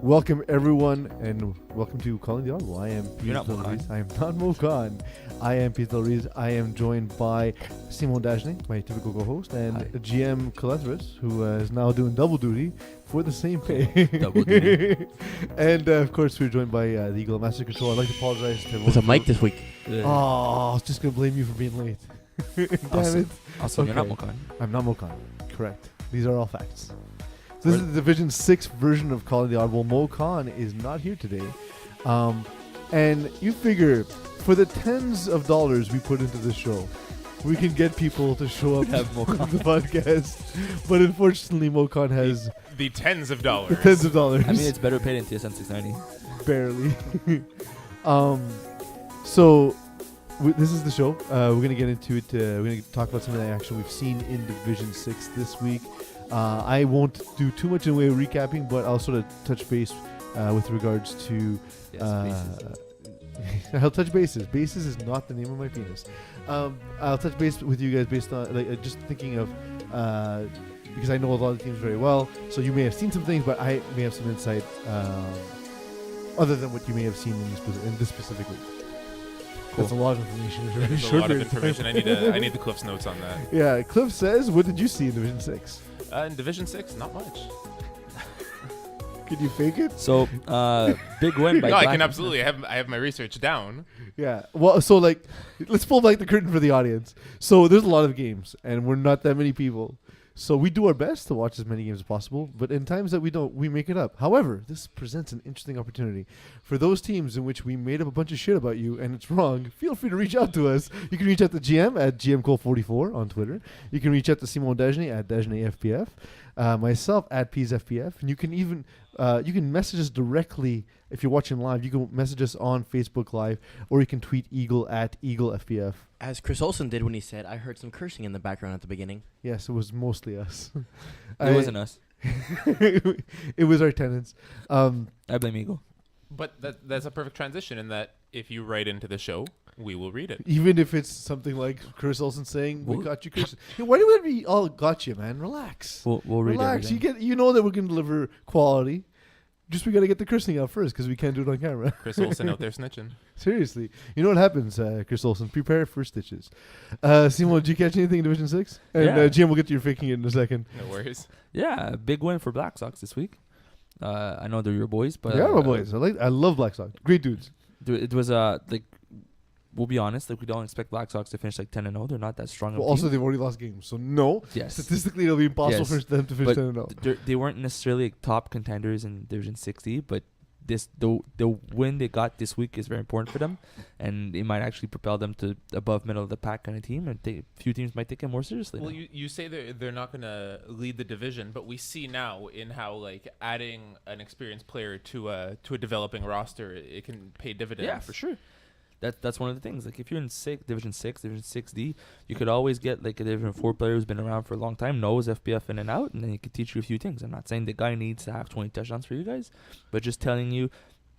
Welcome everyone, and welcome to Calling the Audible. I am Peeze. You're not Mokan. I am not Mokan. I am Peeze Del Rees. I am joined by Simon Dajne, my typical co-host, and Hi. GM Calethris, who is now doing double duty for the same pay. Double duty. And of course, we're joined by the Eagle of Master Control. I'd like to apologize to everyone. With a mic this week. Oh, I was just going to blame you for being late. Damn Also, it. Also, you're not Okay. Mokan. I'm not Mokan. Correct. These are all facts. So this is the Division 6 version of Calling the Audible. Mokan is not here today. And you figure, for the tens of dollars we put into this show, we can get people to show up Have to Mokan. the podcast. But unfortunately, Mokan has The tens of the dollars. tens of dollars. I mean, it's better paid in TSN 690. Barely. So this is the show. We're going to get into it. We're going to talk about some of the action we've seen in Division 6 this week. I won't do too much in the way of recapping, but I'll sort of touch base with regards to... I'll touch bases. Bases is not the name of my penis. I'll touch base with you guys based on just thinking of... because I know a lot of the teams very well, so you may have seen some things, but I may have some insight other than what you may have seen in this specific week. Cool. That's a lot of information. It's a very There's a short lot of period information. time. I need the Cliff's notes on that. Yeah, Cliff says, what did you see in Division 6? In Division 6, not much. Can you fake it? So, big win by No, I Black. can absolutely. I have my research down. Yeah. Well, so let's pull back the curtain for the audience. So there's a lot of games, and we're not that many people. So we do our best to watch as many games as possible, but in times that we don't, we make it up. However, this presents an interesting opportunity. For those teams in which we made up a bunch of shit about you and it's wrong, feel free to reach out to us. You can reach out to GM at GMCole44 on Twitter. You can reach out to Simon Dajne at DajneFPF. Myself at PeezeFPF. And you can even you can message us directly if you're watching live. You can message us on Facebook Live, or you can tweet Eagle at EagleFPF. As Chris Olsen did when he said, I heard some cursing in the background at the beginning. Yes, it was mostly us. It wasn't us. It was our tenants. I blame Eagle. But that's a perfect transition in that if you write into the show, we will read it. Even if it's something like Chris Olsen saying, "We Well- got you, Chris." Hey, why do we all got you, man? Relax. We'll read Relax. everything. You know that we're gonna deliver quality. Just we gotta get the cursing out first because we can't do it on camera. Chris Olsen out there snitching. Seriously, you know what happens, Chris Olsen? Prepare for stitches. Simon, did you catch anything in Division 6? And Yeah. Jim, we'll get to your faking it in a second. No worries. Yeah, big win for Black Sox this week. I know they're your boys, but Yeah, my boys. I love Black Sox. Great dudes. It was we'll be honest, we don't expect Black Sox to finish 10-0. They're not that strong. Well, of a also, team. they've already lost games, so no. Yes. Statistically, it'll be impossible Yes. for them to finish But 10-0. They weren't necessarily top contenders in Division 60, but the win they got this week is very important for them, and it might actually propel them to above middle of the pack kind of team, and a few teams might take it more seriously. Well, now. you say they're not going to lead the division, but we see now in how adding an experienced player to a developing roster, it can pay dividends. Yeah, for sure. That's one of the things. If you're in Division 6D, you could always get a Division 4 player who's been around for a long time, knows FBF in and out, and then he could teach you a few things. I'm not saying the guy needs to have 20 touchdowns for you guys, but just telling you,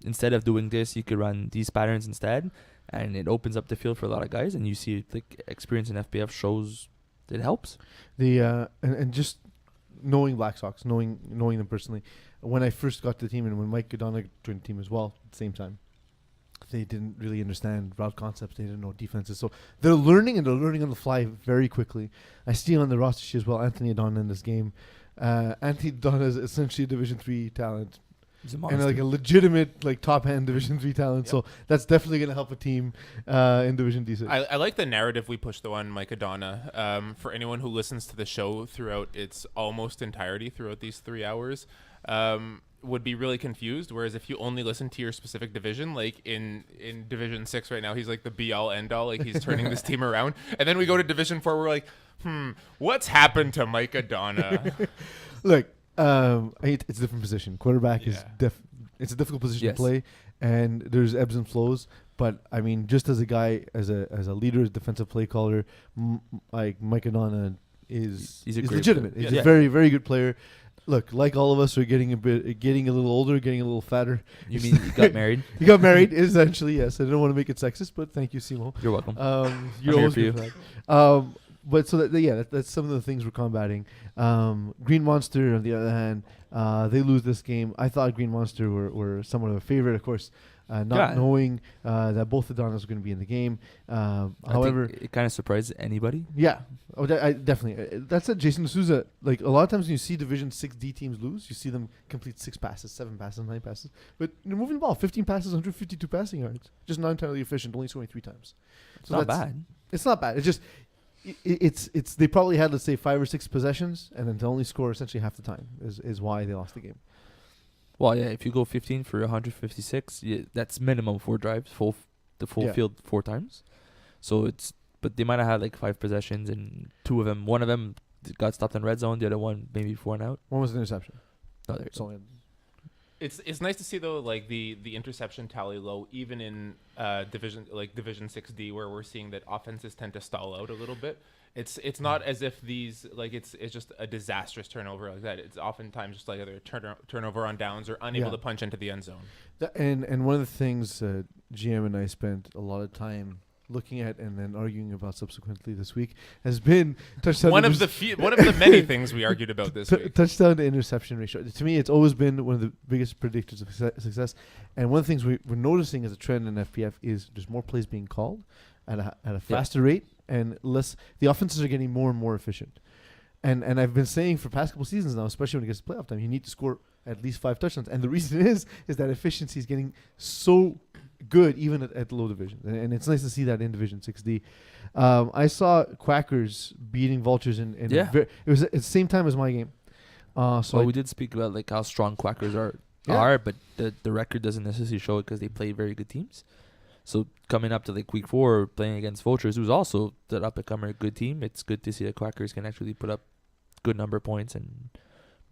instead of doing this, you could run these patterns instead, and it opens up the field for a lot of guys, and you see experience in FBF shows it helps. And just knowing Black Sox, knowing them personally, when I first got to the team and when Mike Godona joined the team as well at the same time, they didn't really understand route concepts. They didn't know defenses. So they're learning, and they're learning on the fly very quickly. I see on the roster sheet as well Anthony Adona in this game. Anthony Adona is essentially a Division 3 talent. He's a And monster. a legitimate top-end Division 3 talent. Yep. So that's definitely going to help a team in Division D6. I like the narrative we pushed though on Mike Adona. For anyone who listens to the show throughout its almost entirety throughout these 3 hours, would be really confused. Whereas if you only listen to your specific division, in Division 6 right now, he's the be-all, end-all. He's turning this team around. And then we go to Division 4, we're what's happened to Mike Adona? Look, it's a different position. Quarterback is Yeah. it's a difficult position Yes. to play, and there's ebbs and flows. But I mean, just as a guy, as a leader, as defensive play caller, Mike Adona is He's a great legitimate. player. He's Yeah. a very, very good player. Look, like all of us are getting a little older, getting a little fatter. You mean you got married? He got married, essentially. Yes, I don't want to make it sexist, but thank you, Simo. You're welcome. You're I'm here always for you. good for that. but so that's some of the things we're combating. Green Monster, on the other hand, they lose this game. I thought Green Monster were somewhat of a favorite, of course, not knowing that both the Donnas were going to be in the game. However, it kind of surprised anybody. Yeah, I definitely. That's it, Jason D'Souza. Like a lot of times when you see Division 6D teams lose, you see them complete 6 passes, 7 passes, 9 passes. But they're moving the ball, 15 passes, 152 passing yards, just not entirely efficient, only scoring 3 times. It's not bad. It's not bad. It's just it's they probably had, let's say, 5 or 6 possessions, and then to only score essentially half the time is why they lost the game. Well, yeah, if you go 15 for 156, that's minimum 4 drives, the full field 4 times. So but they might have had like 5 possessions, and one of them got stopped in red zone, the other one maybe 4 and out. One was an interception. Oh, there you So go. It's nice to see though, like the interception tally low, even in Division 6D, where we're seeing that offenses tend to stall out a little bit. It's not as if these it's just a disastrous turnover like that. It's oftentimes just like either turnover on downs or unable to punch into the end zone. And one of the things GM and I spent a lot of time looking at and then arguing about subsequently this week has been touchdown. One of the many things we argued about this week. Touchdown to interception ratio. To me, it's always been one of the biggest predictors of success. And one of the things we're noticing as a trend in FPF is there's more plays being called at a faster rate, and less. The offenses are getting more and more efficient. And I've been saying for past couple seasons now, especially when it gets to playoff time, you need to score at least 5 touchdowns. And the reason is that efficiency is getting so good even at low divisions. And it's nice to see that in Division 6D. I saw Quackers beating Vultures it was at the same time as my game. We did speak about like how strong Quackers are, but the record doesn't necessarily show it because they play very good teams. So coming up to like week 4, playing against Vultures, who's also the up-and-comer good team, it's good to see that Quackers can actually put up good number of points and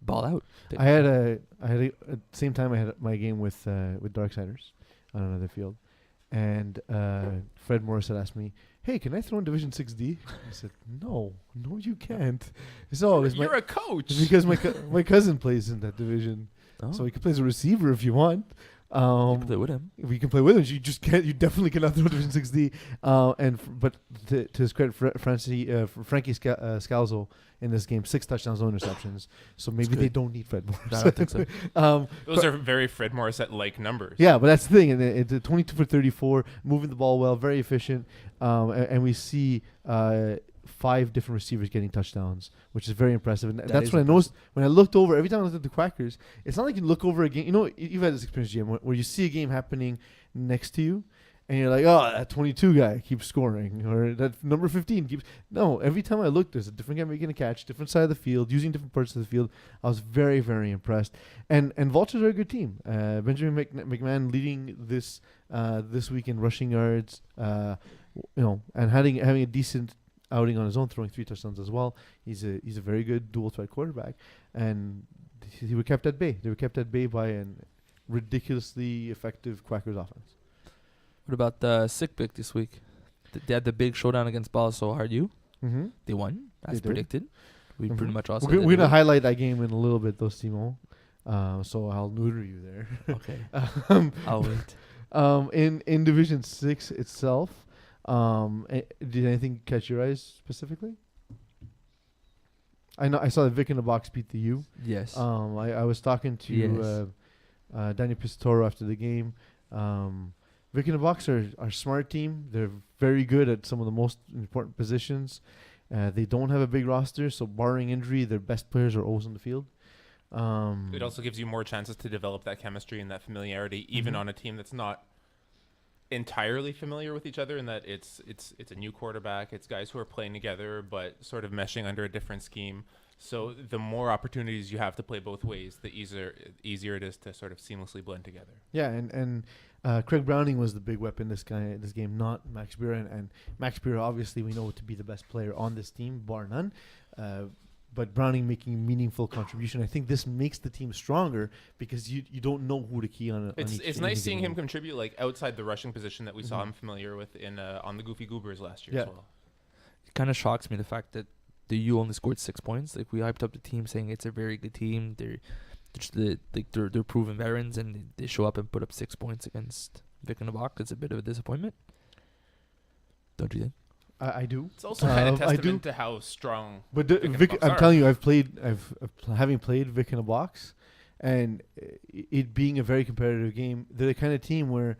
ball out. I had at the same time I had my game with Darksiders on another field, and Fred Morris had asked me, "Hey, can I throw in Division 6D?" I said, "No, you can't." So you're a coach. Because my cousin plays in that division, so he can play as a receiver if you want. You can play with him. We can play with him. You just can't. You definitely cannot throw Division 6D. But to his credit, Frankie Scalzo in this game, 6 touchdowns, no interceptions. So maybe they don't need Fred Morris. I don't think so. Those are very Fred Morissette-like numbers. Yeah, but that's the thing. And it's 22 for 34, moving the ball well, very efficient. And we see 5 different receivers getting touchdowns, which is very impressive. And that's what I noticed when I looked over. Every time I looked at the Quackers, it's not like you look over a game. You know, you've had this experience, GM, where you see a game happening next to you, and you're like, "Oh, that 22 guy keeps scoring," or "that number 15 keeps." No, every time I look, there's a different guy making a catch, different side of the field, using different parts of the field. I was very, very impressed. And Vultures are a good team. Benjamin McMahon leading this week in rushing yards. And having a decent outing on his own, throwing 3 touchdowns as well. He's a very good dual threat quarterback, and they were kept at bay. They were kept at bay by an ridiculously effective Quackers offense. What about the sick pick this week? They had the big showdown against Balaso Hardew. Mm-hmm. They won as They did. predicted. We pretty much also. We're gonna highlight that game in a little bit, though, Stimo. So I'll neuter you there. Okay. I'll wait. In Division 6 itself. Did anything catch your eyes specifically? I saw that Vic in the Box beat the U. Yes. I was talking to Daniel Pistoro after the game. Vic in the Box are a smart team. They're very good at some of the most important positions. They don't have a big roster, so barring injury, their best players are always on the field. It also gives you more chances to develop that chemistry and that familiarity, even on a team that's not entirely familiar with each other, in that it's a new quarterback. It's guys who are playing together but sort of meshing under a different scheme. So the more opportunities you have to play both ways, the easier it is to sort of seamlessly blend together. Yeah, and Craig Browning was the big weapon this game, not Max Bura. And Max Bura, obviously, we know to be the best player on this team, bar none. But Browning making meaningful contribution. I think this makes the team stronger because you don't know who to key on. It's nice seeing him contribute like outside the rushing position that we saw him familiar with in on the Goofy Goobers last year as well. It kind of shocks me the fact that the U only scored 6 points. Like, we hyped up the team saying it's a very good team. They're proven veterans, and they show up and put up 6 points against Vic in the Box. It's a bit of a disappointment, don't you think? I do. It's also kind of I do. testament to how strong. But Vic in a Vic, Box I'm are. telling you, having played Vic in a box, and it being a very competitive game, they're the kind of team where,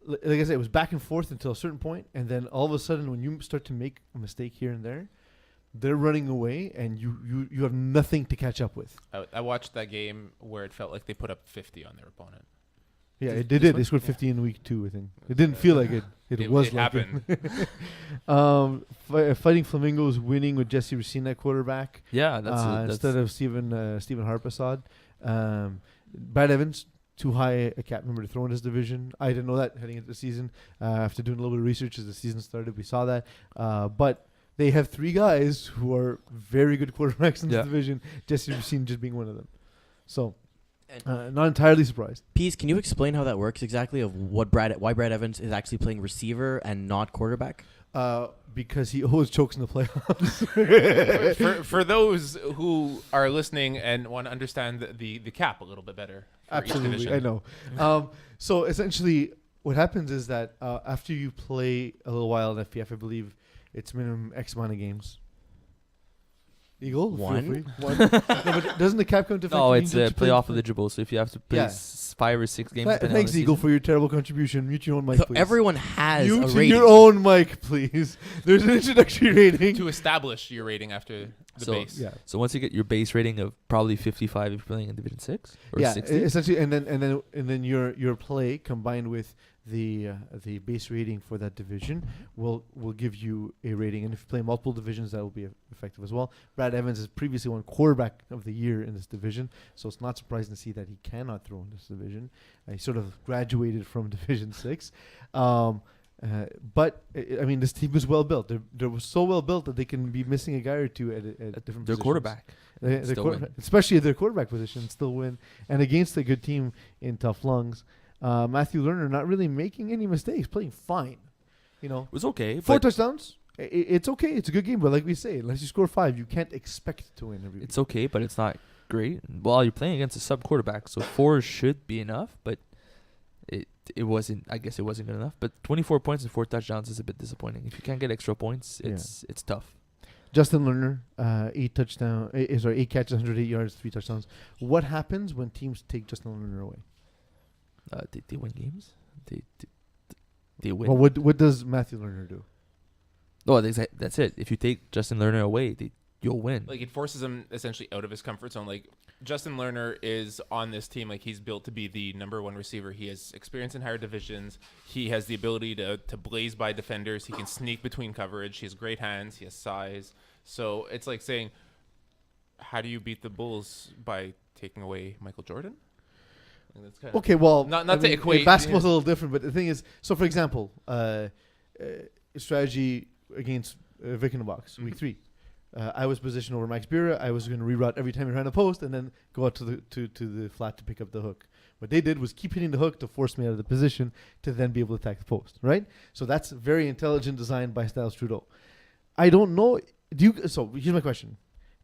like I said, it was back and forth until a certain point, and then all of a sudden, when you start to make a mistake here and there, they're running away, and you have nothing to catch up with. I watched that game where it felt like they put up 50 on their opponent. Yeah, This they did. one? They scored 50 in week 2, I think. It didn't feel like it. It was it like happened. it. Fighting Flamingos winning with Jesse Racine at quarterback. Yeah, that's Instead of Stephen Harpasad. Brad Evans, too high a cap number to throw in his division. I didn't know that heading into the season. After doing a little bit of research as the season started, we saw that. But they have 3 guys who are very good quarterbacks in this division. Jesse Racine just being one of them. So, not entirely surprised. Peeze, can you explain how that works exactly? Of why Brad Evans is actually playing receiver and not quarterback? Because he always chokes in the playoffs. for those who are listening and want to understand the cap a little bit better. For each Absolutely, division. I know. So essentially, what happens is that after you play a little while in FPF, I believe it's minimum X amount of games. Eagle? Feel One? free. One. No, but doesn't the cap come to no, effect? it's You need to play- playoff eligible. So if you have to play Yeah. 5 or 6 games, depending on Thanks, the Eagle, season. for your terrible contribution. Mute your own mic, So please. everyone has a Mute rating. your own mic, please. There's an introductory rating. To establish your rating after the So, base. Yeah. So once you get your base rating of probably 55 if you're playing in Division 6 or Yeah, 60. essentially, and then your play combined with the base rating for that division will give you a rating, and if you play multiple divisions, that will be effective as well. Brad Evans has previously won quarterback of the year in this division, so it's not surprising to see that he cannot throw in this division. He sort of graduated from Division 6. But I mean, this team is well built. They're so well built that they can be missing a guy or two at different their positions. quarterback. Still win. Especially at their quarterback position, still win. And against a good team in tough lungs, Matthew Lerner not really making any mistakes, playing fine. You know, It was okay. 4 But touchdowns. It's okay. It's a good game, but like we say, unless you score 5, you can't expect to win every week. it's okay, but it's not great. Well, you're playing against a sub quarterback, so 4 should be enough, but it wasn't. I guess it wasn't good enough. But 24 points and 4 touchdowns is a bit disappointing. If you can't get extra points, it's tough. Justin Lerner, 8 catches, 108 yards, 3 touchdowns. What happens when teams take Justin Lerner away? They win games. They win. Well, what does Matthew Lerner do? No, that's it. If you take Justin Lerner away, you'll win. Like, it forces him essentially out of his comfort zone. Like, Justin Lerner is on this team. Like, he's built to be the number 1 receiver. He has experience in higher divisions. He has the ability to blaze by defenders. He can sneak between coverage. He has great hands. He has size. So it's like saying, how do you beat the Bulls by taking away Michael Jordan? Like, that's kinda Okay, well, Not to equate- basketball's a little different, but the thing is, so for example, strategy against Vic in the box, week 3. I was positioned over Max Bira. I was going to reroute every time he ran a post and then go out to the flat to pick up the hook. What they did was keep hitting the hook to force me out of the position to then be able to attack the post, right? So that's very intelligent design by Styles Trudeau. I don't know. So here's my question.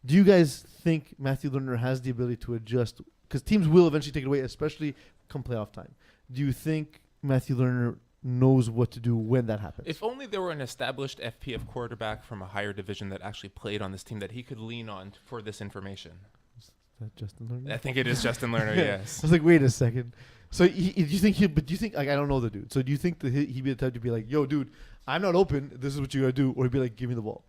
Do you guys think Matthew Lerner has the ability to adjust? Because teams will eventually take it away, especially come playoff time. Do you think Matthew Lerner knows what to do when that happens? If only there were an established FPF quarterback from a higher division that actually played on this team that he could lean on for this information. Is that Justin Lerner? I think it is Justin Lerner, yes. I was like, wait a second. So do you think like, I don't know the dude. So do you think that he'd be the type to be like, yo, dude, I'm not open. This is what you gotta do, or he'd be like, give me the ball.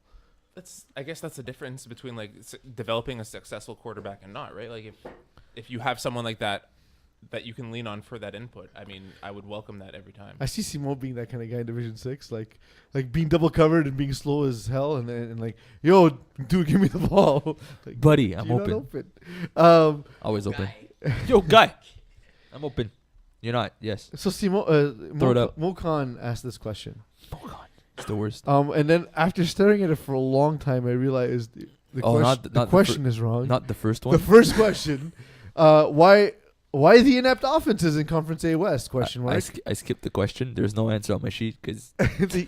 I guess that's the difference between like developing a successful quarterback and not, right? Like if you have someone like that you can lean on for that input, I mean, I would welcome that every time. I see Simone being that kind of guy in Division 6, like being double covered and being slow as hell, and like, yo, dude, give me the ball. Like, Buddy, I'm you're not open. Always open. Yo, guy. I'm open. You're not. Yes. So Throw it up. Mokan asked this question. Oh God, it's the worst. And then after staring at it for a long time, I realized the question is wrong. Not the first one. The first question, why the inept offenses in Conference A West? Question mark. I skipped the question. There's no answer on my sheet because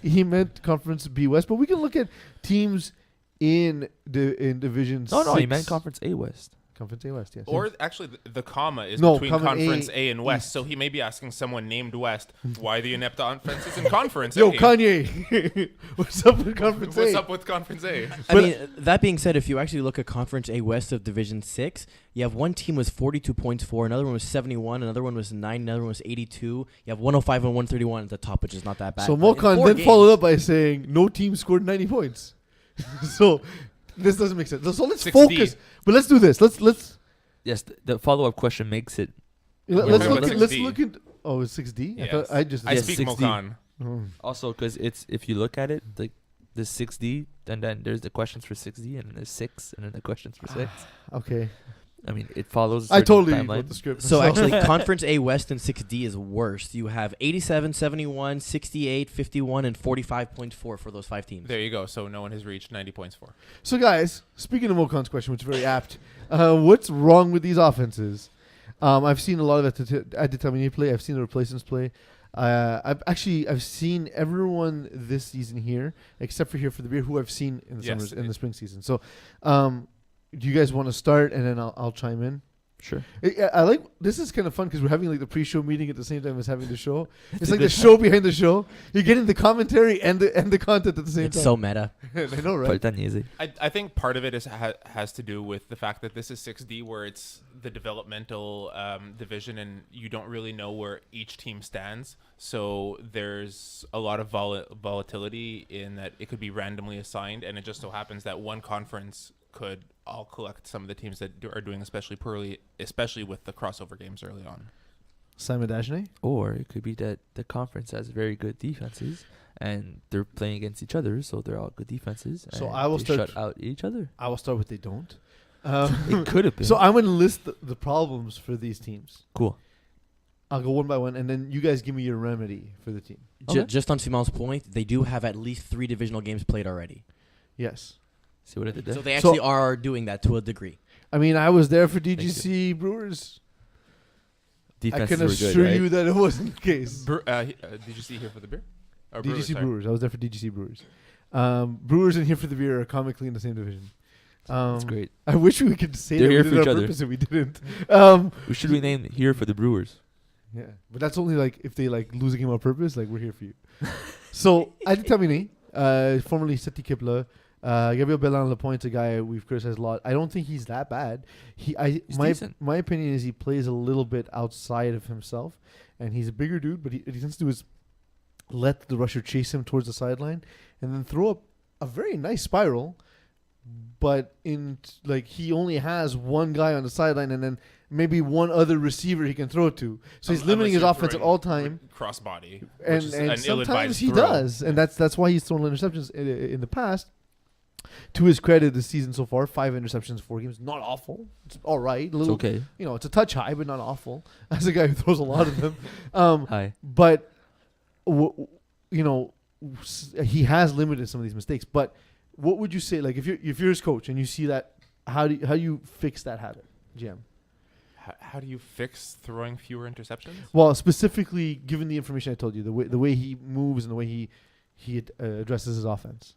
He meant Conference B West, but we can look at teams in Division. no, 6. he meant Conference A West. Conference A West, yes. Or actually, the comma is No, between comma Conference A A and West. East. So he may be asking someone named West why the inept offense is in Conference Yo, A. Kanye, what's up with Conference What's A? up with Conference A? I mean, that being said, if you actually look at Conference A West of Division 6, you have one team was 42 points for, another one was 71, another one was 9, another one was 82. You have 105 and 131 at the top, which is not that bad. So But in Mokan 4 then games- followed up by saying no team scored 90 points. So this doesn't make sense. So let's 6D. focus. But let's do this. Let's Yes, the follow-up question makes it. let's Yeah, look but at let's 6D. look at. Oh, it's 6D. I Yes. thought I just. I Yes, speak 6D. Mokan. Oh. Also, because it's if you look at it, like the 6D, and then there's the questions for 6D, and then there's 6, and then the questions for 6. Okay. I mean, it follows. a I certain totally timeline. wrote the script. So actually, Conference A West and 6D is worse. You have 87, 71, 68, 51, and 45.4 for those 5 teams. There you go. So no one has reached 90 points for. So guys, speaking of Mokan's question, which is very apt, what's wrong with these offenses? I've seen a lot of it at the time play. I've seen the replacements play. I've seen everyone this season here, except for here for the beer, who I've seen in the Yes. summers in the spring season. So, do you guys want to start, and then I'll chime in? Sure. I like this is kind of fun because we're having like the pre-show meeting at the same time as having the show. It's like the show behind the show. You're getting the commentary and the content at the same It's time. so meta. I know, right? Falta I think part of it is has to do with the fact that this is 6D, where it's the developmental division, and you don't really know where each team stands. So there's a lot of volatility in that it could be randomly assigned, and it just so happens that one conference could all collect some of the teams that are doing especially poorly, especially with the crossover games early on. Simon Dagenet? Or it could be that the conference has very good defenses, and they're playing against each other, so they're all good defenses. So and I will they start- shut out each other. I will start with they don't. It could have been. So I'm going to list the problems for these teams. Cool. I'll go one by one, and then you guys give me your remedy for the team. Okay. Just on Simon's point, they do have at least 3 divisional games played already. Yes. See what I did there? So they So- actually are doing that to a degree. I mean, I was there for DGC Brewers. I Defenses can were assure good, right? you that it wasn't the case. Did you see here for the beer? Or DGC sorry. Brewers. I was there for DGC Brewers. Brewers and Here for the Beer are comically in the same division. That's great. I wish we could say They're that here we for did each on other. purpose and we didn't. We should rename it Here for the Brewers. Yeah, but that's only like if they like lose a game on purpose. Like we're here for you. So Adi Tamini, formerly Seti Kipla, Gabriel Bellan Lapointe, a guy we've criticized a lot. I don't think he's that bad. He's decent. My opinion is he plays a little bit outside of himself, and he's a bigger dude. But what he tends to do is let the rusher chase him towards the sideline, and then throw up a very nice spiral. But he only has one guy on the sideline, and then maybe one other receiver he can throw it to. So he's limiting his Unless you're offense at throwing all time. Crossbody, And, which is and an sometimes ill-advised he throw. does, and that's why he's thrown interceptions in the past. To his credit, this season so far, 5 interceptions, 4 games, not awful. It's all right. It's okay. It's a touch high, but not awful. As a guy who throws a lot of them, Hi. but he has limited some of these mistakes. But what would you say, like if you're his coach and you see that, how do you fix that habit, GM? How do you fix throwing fewer interceptions? Well, specifically, given the information I told you, the way he moves and the way he addresses his offense.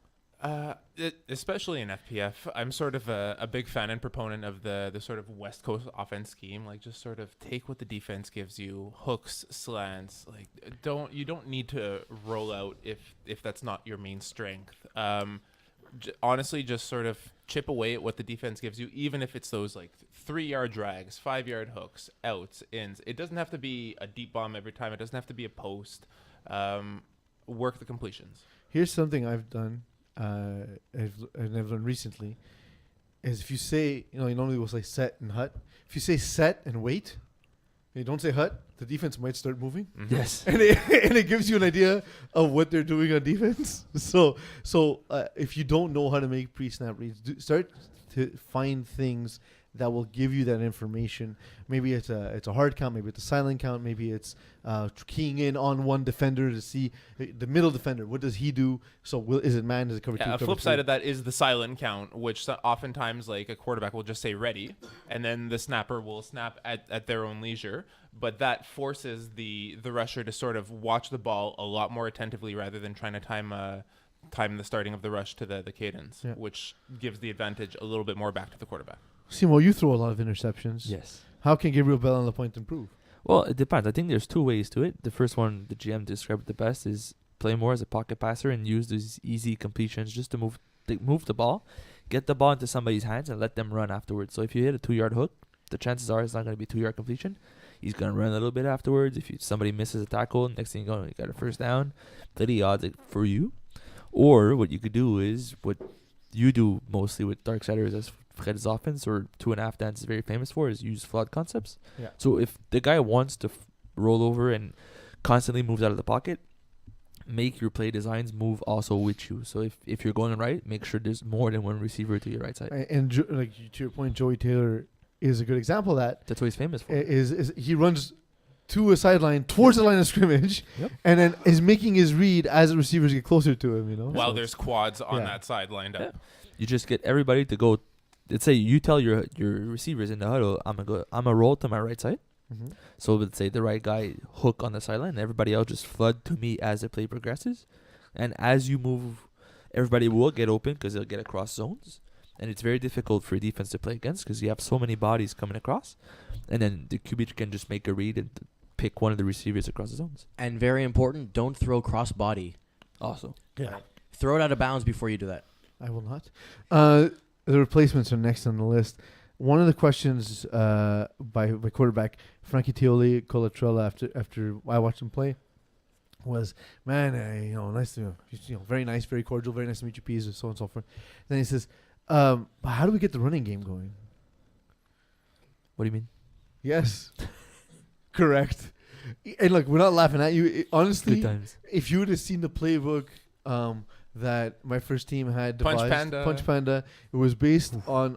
Especially in FPF, I'm sort of a big fan and proponent of the sort of West Coast offense scheme. Like, just sort of take what the defense gives you, hooks, slants. Like, you don't need to roll out if that's not your main strength. Honestly, just sort of chip away at what the defense gives you, even if it's those like 3-yard drags, 5-yard hooks, outs, ins. It doesn't have to be a deep bomb every time. It doesn't have to be a post. Work the completions. Here's something I've done, and I've learned recently, is if you say, you normally we'll say set and hut. If you say set and wait, and you don't say hut, the defense might start moving. Mm-hmm. Yes. And it gives you an idea of what they're doing on defense. So if you don't know how to make pre-snap reads, start to find things that will give you that information. Maybe it's a hard count, maybe it's a silent count, maybe it's keying in on one defender to see the middle defender. What does he do? So is it man? Is it cover two? Yeah, a cover flip three? side of that is the silent count, which oftentimes like a quarterback will just say ready, and then the snapper will snap at their own leisure. But that forces the rusher to sort of watch the ball a lot more attentively rather than trying to time the starting of the rush to the cadence, Yeah. which gives the advantage a little bit more back to the quarterback. Simo, you throw a lot of interceptions. Yes. How can Gabriel Bell and Lapointe improve? Well, it depends. I think there's two ways to it. The first one, the GM described it the best, is play more as a pocket passer and use these easy completions just to move the ball, get the ball into somebody's hands, and let them run afterwards. So if you hit a 2-yard hook, the chances are it's not going to be a 2-yard completion. He's going to run a little bit afterwards. If somebody misses a tackle, next thing you know, you got a first down. Pretty odds for you. Or what you could do is what you do mostly with Darksiders as Fred's offense, or 2.5 dance is very famous for, is use flood concepts. Yeah. So if the guy wants to roll over and constantly moves out of the pocket, make your play designs move also with you. So if you're going right, make sure there's more than one receiver to your right side. And like to your point, Joey Taylor is a good example of that. That's what he's famous for. Is he runs to a sideline towards the line of scrimmage, Yep. and then is making his read as the receivers get closer to him. While So there's quads on yeah. that side lined up. Yeah. You just get everybody to go. Let's say you tell your receivers in the huddle, I'm gonna roll to my right side. Mhm. So let's say the right guy hook on the sideline, and everybody else just flood to me as the play progresses. And as you move, everybody will get open because they'll get across zones. And it's very difficult for a defense to play against because you have so many bodies coming across. And then the QB can just make a read and pick one of the receivers across the zones. And very important, don't throw cross body. Also. Yeah, Throw it out of bounds before you do that. I will not. The replacements are next on the list. One of the questions by quarterback Frankie Tioli Colatrella after I watched him play was, man, nice to very nice, very cordial, very nice to meet you, Peeze, so on and so forth. Then he says, how do we get the running game going? What do you mean? Yes, correct. And look, we're not laughing at you. Honestly, Good times. if you would have seen the playbook that my first team had Punch devised, Panda. Punch Panda, it was based on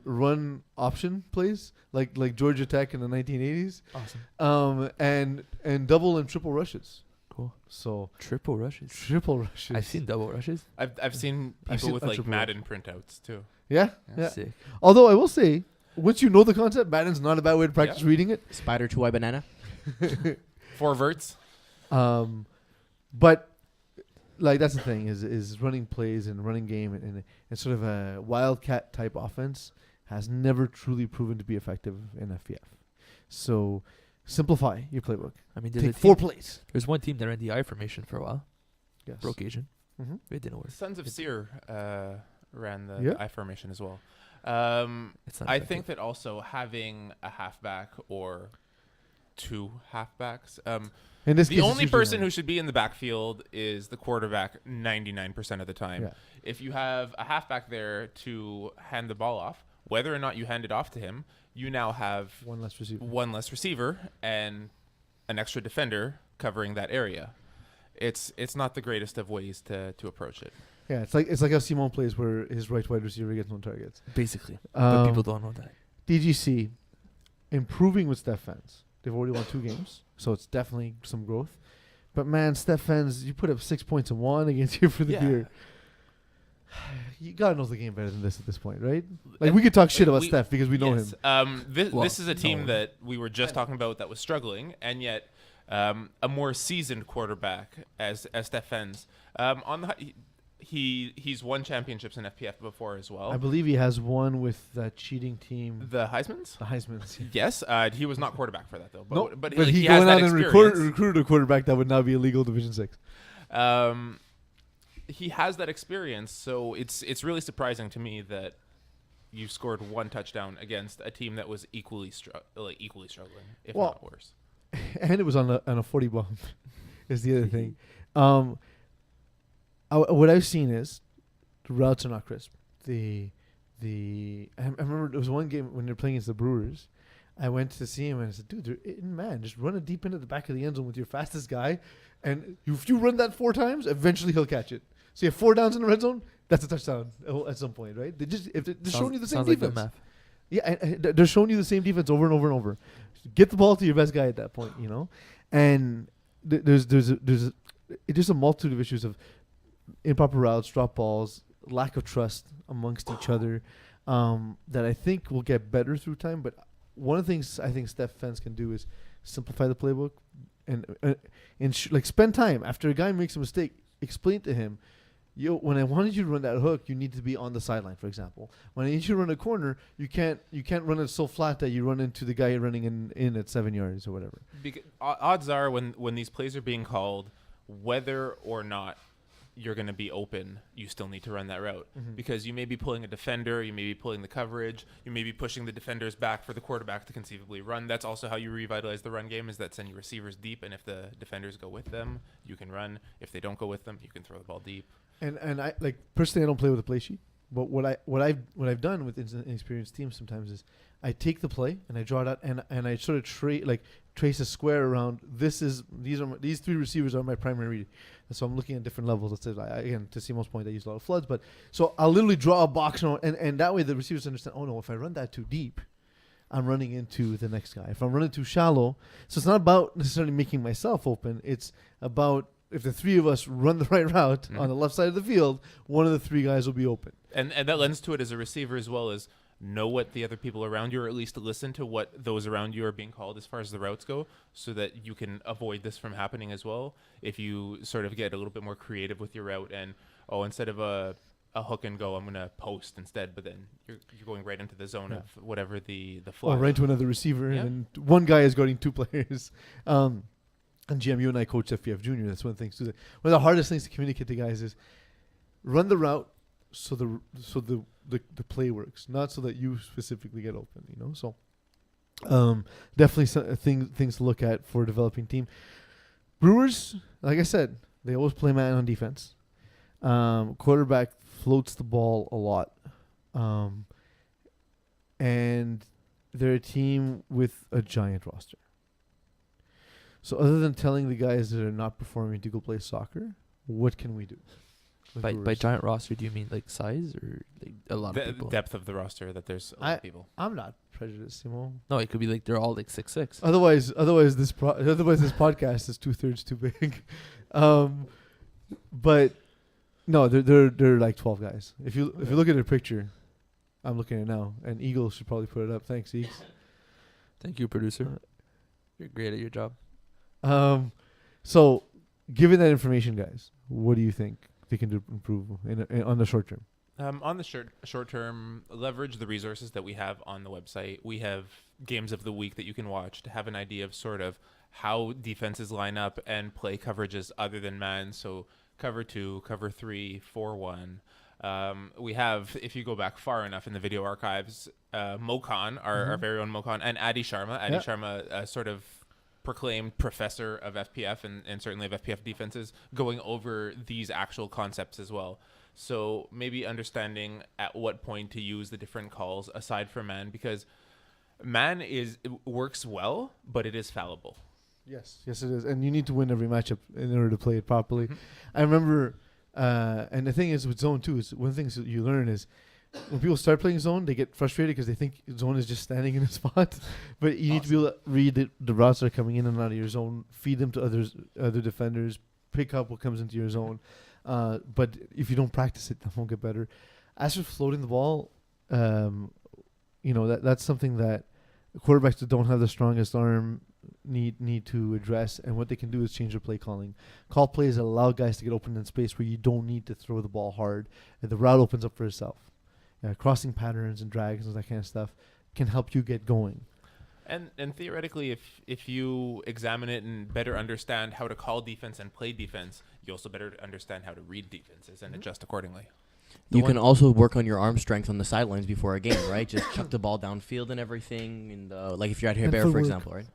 run option plays like Georgia Tech in the 1980s, Awesome. and double and triple rushes. Cool. So Triple rushes. triple rushes. I've seen double rushes. I've seen I've people seen with a like triple Madden printouts too. Yeah, yeah. Sick. Although I will say, once you know the concept, Madden's not a bad way to practice reading it. Spider 2-eye banana. 4 verts. But like that's the thing is running plays and running game and sort of a wildcat type offense has never truly proven to be effective in FPF. So simplify your playbook. I mean, there's Take a 4 team, plays. there's one team that ran the I formation for a while. Yes. Broke Asian. Mm-hmm. It didn't work. Sons of Seer ran the Yeah. I formation as well. It's not I effective. think that also having a halfback or 2 halfbacks. In this The case, only it's person usually who should be in the backfield is the quarterback 99% of the time. Yeah. If you have a halfback there to hand the ball off, whether or not you hand it off to him, you now have one less receiver. one less receiver and an extra defender covering that area. It's not the greatest of ways to approach it. Yeah, it's like how Simon plays where his right wide receiver gets no targets. Basically. But Um, people don't know that. DGC improving with Steph Fens. They've already won 2 games, so it's definitely some growth. But man, Steph Fens, you put up 6 points and 1 against you for the year. God knows the game better than this at this point, right? Like we could talk shit about Steph because we know him. This is a team no. that we were just talking about that was struggling, and yet a more seasoned quarterback as Steph Fens. He's won championships in FPF before as well. I believe he has one with that cheating team, The Heismans? the Heisman's. Yes, he was not quarterback for that though. No, But he has went that out and experience. recruited a quarterback that would now be illegal Division 6. He has that experience, so it's really surprising to me that you scored 1 touchdown against a team that was equally struggling, if Well, not worse. And it was on a 40 bomb. Is the other thing. What I've seen is the routes are not crisp. I remember there was one game when they were playing against the Brewers. I went to see him and I said, dude, man, just run it deep into the back of the end zone with your fastest guy. And if you run that 4 times, eventually he'll catch it. So you have 4 downs in the red zone, that's a touchdown at some point, right? They're showing you the same sounds like good defense. math. Yeah, and they're showing you the same defense over and over and over. Get the ball to your best guy at that point, And there's a multitude of issues of improper routes, drop balls, lack of trust amongst each other that I think will get better through time. But one of the things I think Steph Fens can do is simplify the playbook and spend time after a guy makes a mistake. Explain to him, when I wanted you to run that hook, you need to be on the sideline, for example. When I need you to run a corner, you can't run it so flat that you run into the guy running in at 7 yards or whatever. Odds are when these plays are being called, whether or not you're going to be open, you still need to run that route because you may be pulling a defender, you may be pulling the coverage, you may be pushing the defenders back for the quarterback to conceivably run. That's also how you revitalize the run game, is that send your receivers deep, and if the defenders go with them, you can run. If they don't go with them, you can throw the ball deep. And I like personally, I don't play with a play sheet, but what I've done with inexperienced teams sometimes is I take the play and I draw it out and I sort of trace a square around. These 3 receivers are my primary read. And so I'm looking at different levels. Let's say, again, to Simo's point, I use a lot of floods, but so I'll literally draw a box and that way the receivers understand. Oh no, if I run that too deep, I'm running into the next guy. If I'm running too shallow, so it's not about necessarily making myself open. It's about if the 3 of us run the right route on the left side of the field, one of the 3 guys will be open. And that lends to it as a receiver as well as know what the other people around you, or at least listen to what those around you are being called as far as the routes go, so that you can avoid this from happening as well. If you sort of get a little bit more creative with your route and, instead of a hook and go, I'm going to post instead, but then you're going right into the zone of whatever the fly. Or right to another receiver, and one guy is guarding 2 players. And GM, you and I coach FPF Junior. That's one of the things too. One of the hardest things to communicate to guys is run the route so the play works, not so that you specifically get open. So definitely things to look at for a developing team. Brewers, like I said, they always play man on defense. Quarterback floats the ball a lot, and they're a team with a giant roster. So other than telling the guys that are not performing to go play soccer, what can we do? By giant roster, do you mean like size or like a lot of people? Depth of the roster, that there's a lot of people. I'm not prejudiced, Simo. No, it could be like they're all like 6'6". Otherwise this podcast is 2/3 too big. But no, they're like 12 guys. If you look at a picture, I'm looking at it now, and Eagle should probably put it up. Thanks, Eagles. Thank you, producer. You're great at your job. So given that information, guys, what do you think they can do improve on the short term? On the short term, leverage the resources that we have on the website. We have games of the week that you can watch to have an idea of sort of how defenses line up and play coverages other than man. So cover 2, cover 3, 4-1. We have, if you go back far enough in the video archives, Mokan, our very own Mokan, and Adi Sharma. Adi Sharma, sort of proclaimed professor of FPF and certainly of FPF defenses, going over these actual concepts as well. So maybe understanding at what point to use the different calls aside from man, because man it works well, but it is fallible. Yes, it is, and you need to win every matchup in order to play it properly. I remember, and the thing is with zone too, is one of the things that you learn is when people start playing zone, they get frustrated because they think zone is just standing in a spot. But you need to be able to read the routes that are coming in and out of your zone, feed them to other defenders, pick up what comes into your zone. But if you don't practice it, that won't get better. As for floating the ball, that's something that quarterbacks that don't have the strongest arm need to address. And what they can do is change their play calling. Call plays that allow guys to get open in space where you don't need to throw the ball hard, and the route opens up for itself. Crossing patterns and drags and that kind of stuff can help you get going. And theoretically, if you examine it and better understand how to call defense and play defense, you also better understand how to read defenses and adjust accordingly. You can also work on your arm strength on the sidelines before a game, right? Just chuck the ball downfield and everything. And like if you're at Hebert, for example, right?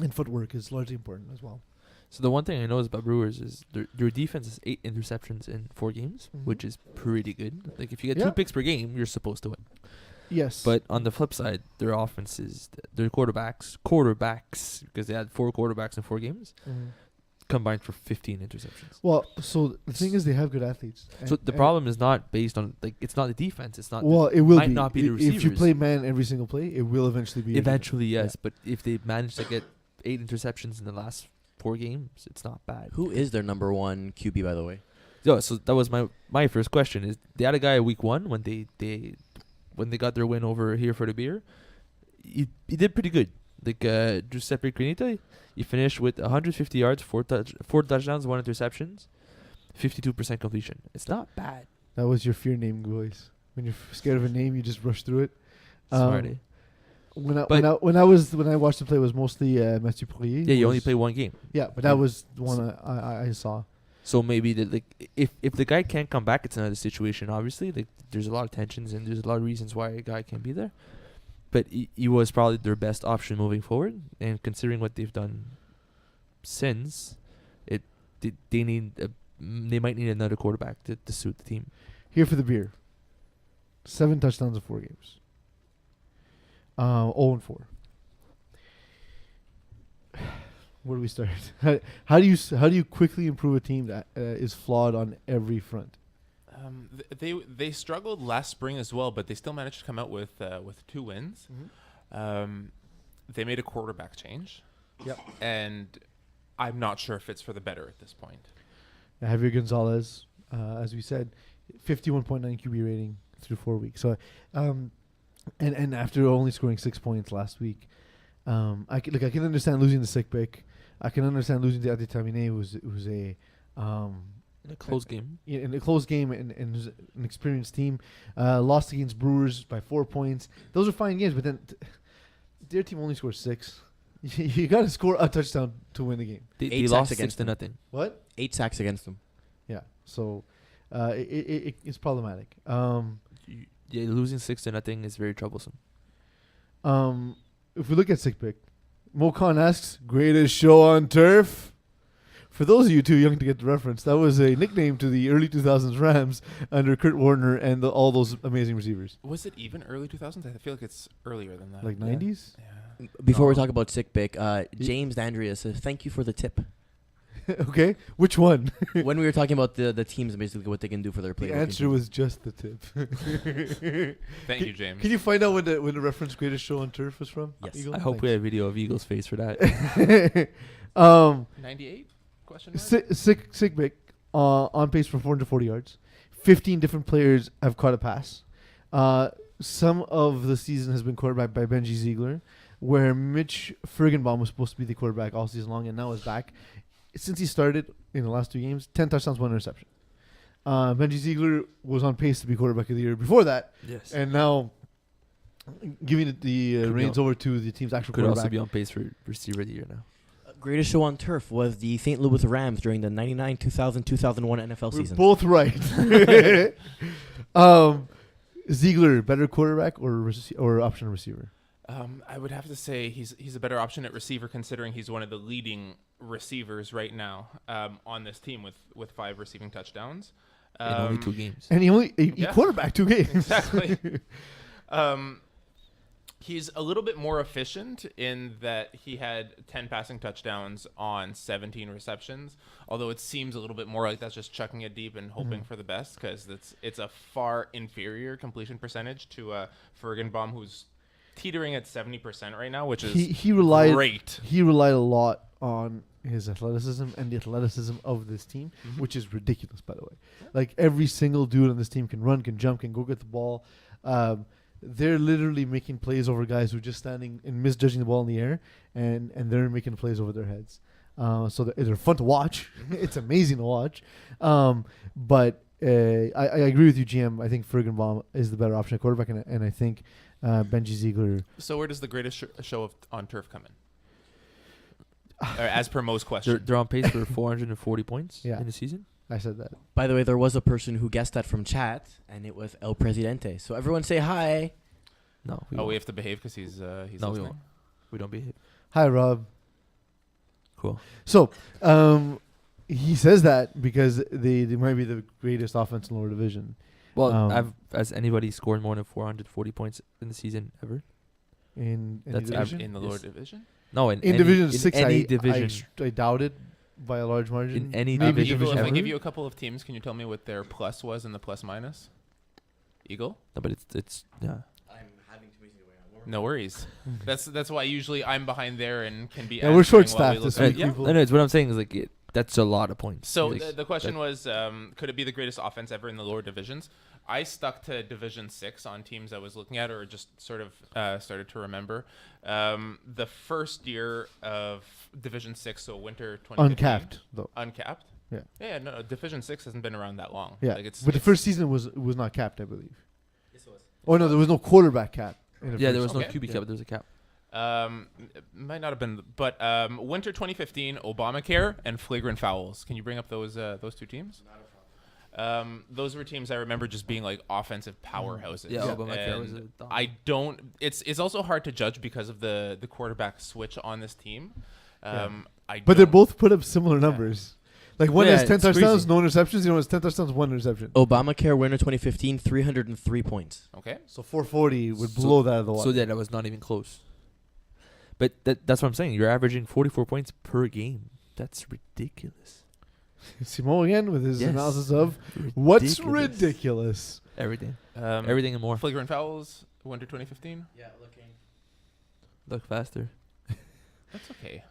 And footwork is largely important as well. So the one thing I noticed about Brewers is their defense is 8 interceptions in 4 games, which is pretty good. Like if you get 2 picks per game, you're supposed to win. Yes. But on the flip side, their offense is their quarterbacks, because they had 4 quarterbacks in 4 games, combined for 15 interceptions. Well, so the thing is, they have good athletes. So the problem is not based on it's not the defense. It's not. Well, it will might not be the receivers. If you play man every single play, it will eventually be. Eventually, yes. Yeah. But if they manage to get 8 interceptions in the last 4 games, it's not bad. Who is their number 1 QB, by the way? So that was my first question. Is they had a guy week 1 when they got their win over here for the beer. He did pretty good. Like Giuseppe Crinita, he finished with 150 yards, 4 touchdowns, 1 interceptions. 52% completion. It's not bad. That was your fear name voice. When you're scared of a name, you just rush through it. Smart, eh? When I watched him play, it was mostly Mathieu Poirier. Yeah, you only play one game. Yeah, but that was the one I saw. So maybe if the guy can't come back, it's another situation. Obviously, there's a lot of tensions and there's a lot of reasons why a guy can't be there. But he was probably their best option moving forward. And considering what they've done since, they might need another quarterback to suit the team. Here for the beer. 7 touchdowns in 4 games. 0-4. Where do we start? How do you quickly improve a team that is flawed on every front? They struggled last spring as well, but they still managed to come out with 2 wins. They made a quarterback change. Yep. And I'm not sure if it's for the better at this point. Javier Gonzalez, as we said, 51.9 QB rating through 4 weeks. So, and after only scoring 6 points last week, I can understand losing the sick pick. I can understand losing to Adi Tamine, who's a In a close game. in a close game and an experienced team. Lost against Brewers by 4 points. Those are fine games, but then their team only scored 6. You got to score a touchdown to win the game. They 8 lost sacks 6 to them. nothing. What? 8 sacks against them. Yeah. So it's problematic. Yeah, losing 6 to nothing is very troublesome. If we look at sick pick, Mokan asks, greatest show on turf? For those of you too young to get the reference, that was a nickname to the early 2000s Rams under Kurt Warner and all those amazing receivers. Was it even early 2000s? I feel like it's earlier than that. Like 90s? Yeah. Before we No. talk about sick pick, James D'Andrea says, thank you for the tip. Okay. Which one? When we were talking about the teams and basically what they can do for their The players. answer was just the tip. Thank you, James. Can you find out when the reference greatest show on turf was from? Yes. Eagle? I hope we have video of Eagle's face for that. 98? Question mark? Sick pick on pace for 440 yards. 15 different players have caught a pass. Some of the season has been quarterbacked by Benji Ziegler, where Mitch Fergenbaum was supposed to be the quarterback all season long and now is back. Since he started in the last 2 games, 10 touchdowns, 1 interception. Benji Ziegler was on pace to be quarterback of the year before that, Yes. and now giving the Could be reins on- over to the team's actual Could quarterback. also be on pace for receiver of the year now. Greatest show on turf was the St. Louis Rams during the 99, 2000, 2001 NFL We're season. both right. Ziegler, better quarterback or option receiver? I would have to say he's a better option at receiver, considering he's one of the leading receivers right now on this team with 5 receiving touchdowns. In only 2 games. And he Yeah. quarterbacked 2 games. Exactly. He's a little bit more efficient in that he had 10 passing touchdowns on 17 receptions, although it seems a little bit more like that's just chucking it deep and hoping for the best, because it's a far inferior completion percentage to Fergenbaum, who's teetering at 70% right now, which is he relied great. He relied a lot on his athleticism and the athleticism of this team, which is ridiculous, by the way. Like every single dude on this team can run, can jump, can go get the ball. They're literally making plays over guys who are just standing and misjudging the ball in the air, and they're making plays over their heads. So they're fun to watch. It's amazing to watch. But I agree with you, GM. I think Fergenbaum is the better option at quarterback, and I think Benji Ziegler. So where does the greatest show on turf come in? Or as per Mo's question. They're on pace for 440 points Yeah. in the season. I said that. By the way, there was a person who guessed that from chat, and it was El Presidente. So everyone say hi. No, We won't. have to behave because he's No, we listening. won't. We don't behave. Hi, Rob. Cool. So, he says that because they might be the greatest offense in the lower division. Well, has anybody scored more than 440 points in the season ever? In That's division? In the Yes. lower division? No, in Division any, 6, in any I division. I doubt it by a large margin. In any Maybe division Eagle, if I ever? give you a couple of teams, can you tell me what their plus was and the plus minus? Eagle? No, but it's yeah. I'm having to No worries. That's why usually I'm behind there and can be. Yeah, we're answering while we short-staffed look this at- week. Yeah. people. Anyways, what I'm saying is that's a lot of points. So Like, the question was, could it be the greatest offense ever in the lower divisions? I stuck to Division 6 on teams I was looking at, or just sort of started to remember. The first year of Division 6, so winter 2015. Uncapped, though. Uncapped. Yeah, no, Division 6 hasn't been around that long. Yeah, Like but the first season was not capped, I believe. Oh no, there was no quarterback cap. Yeah, there was no Okay. QB cap, but there was a cap. Might not have been, but winter 2015, Obamacare and flagrant fouls. Can you bring up those two teams? Those were teams I remember just being like offensive powerhouses. Yeah, Obamacare was And a I don't. It's also hard to judge because of the quarterback switch on this team. But they both put up similar numbers. Like one Yeah, has 10 it's touchdowns, crazy. no interceptions. The other one has 10 touchdowns, 1 interception. Obamacare winner 2015, 303 points. Okay. So 440 would blow that out of the water. So yeah, that was not even close. But that's what I'm saying. You're averaging 44 points per game. That's ridiculous. Simone again with his Yes. analysis of what's ridiculous. Everything. Um, Everything and more. Flagrant fouls, winter 2015. Yeah, looking. Look faster. That's okay.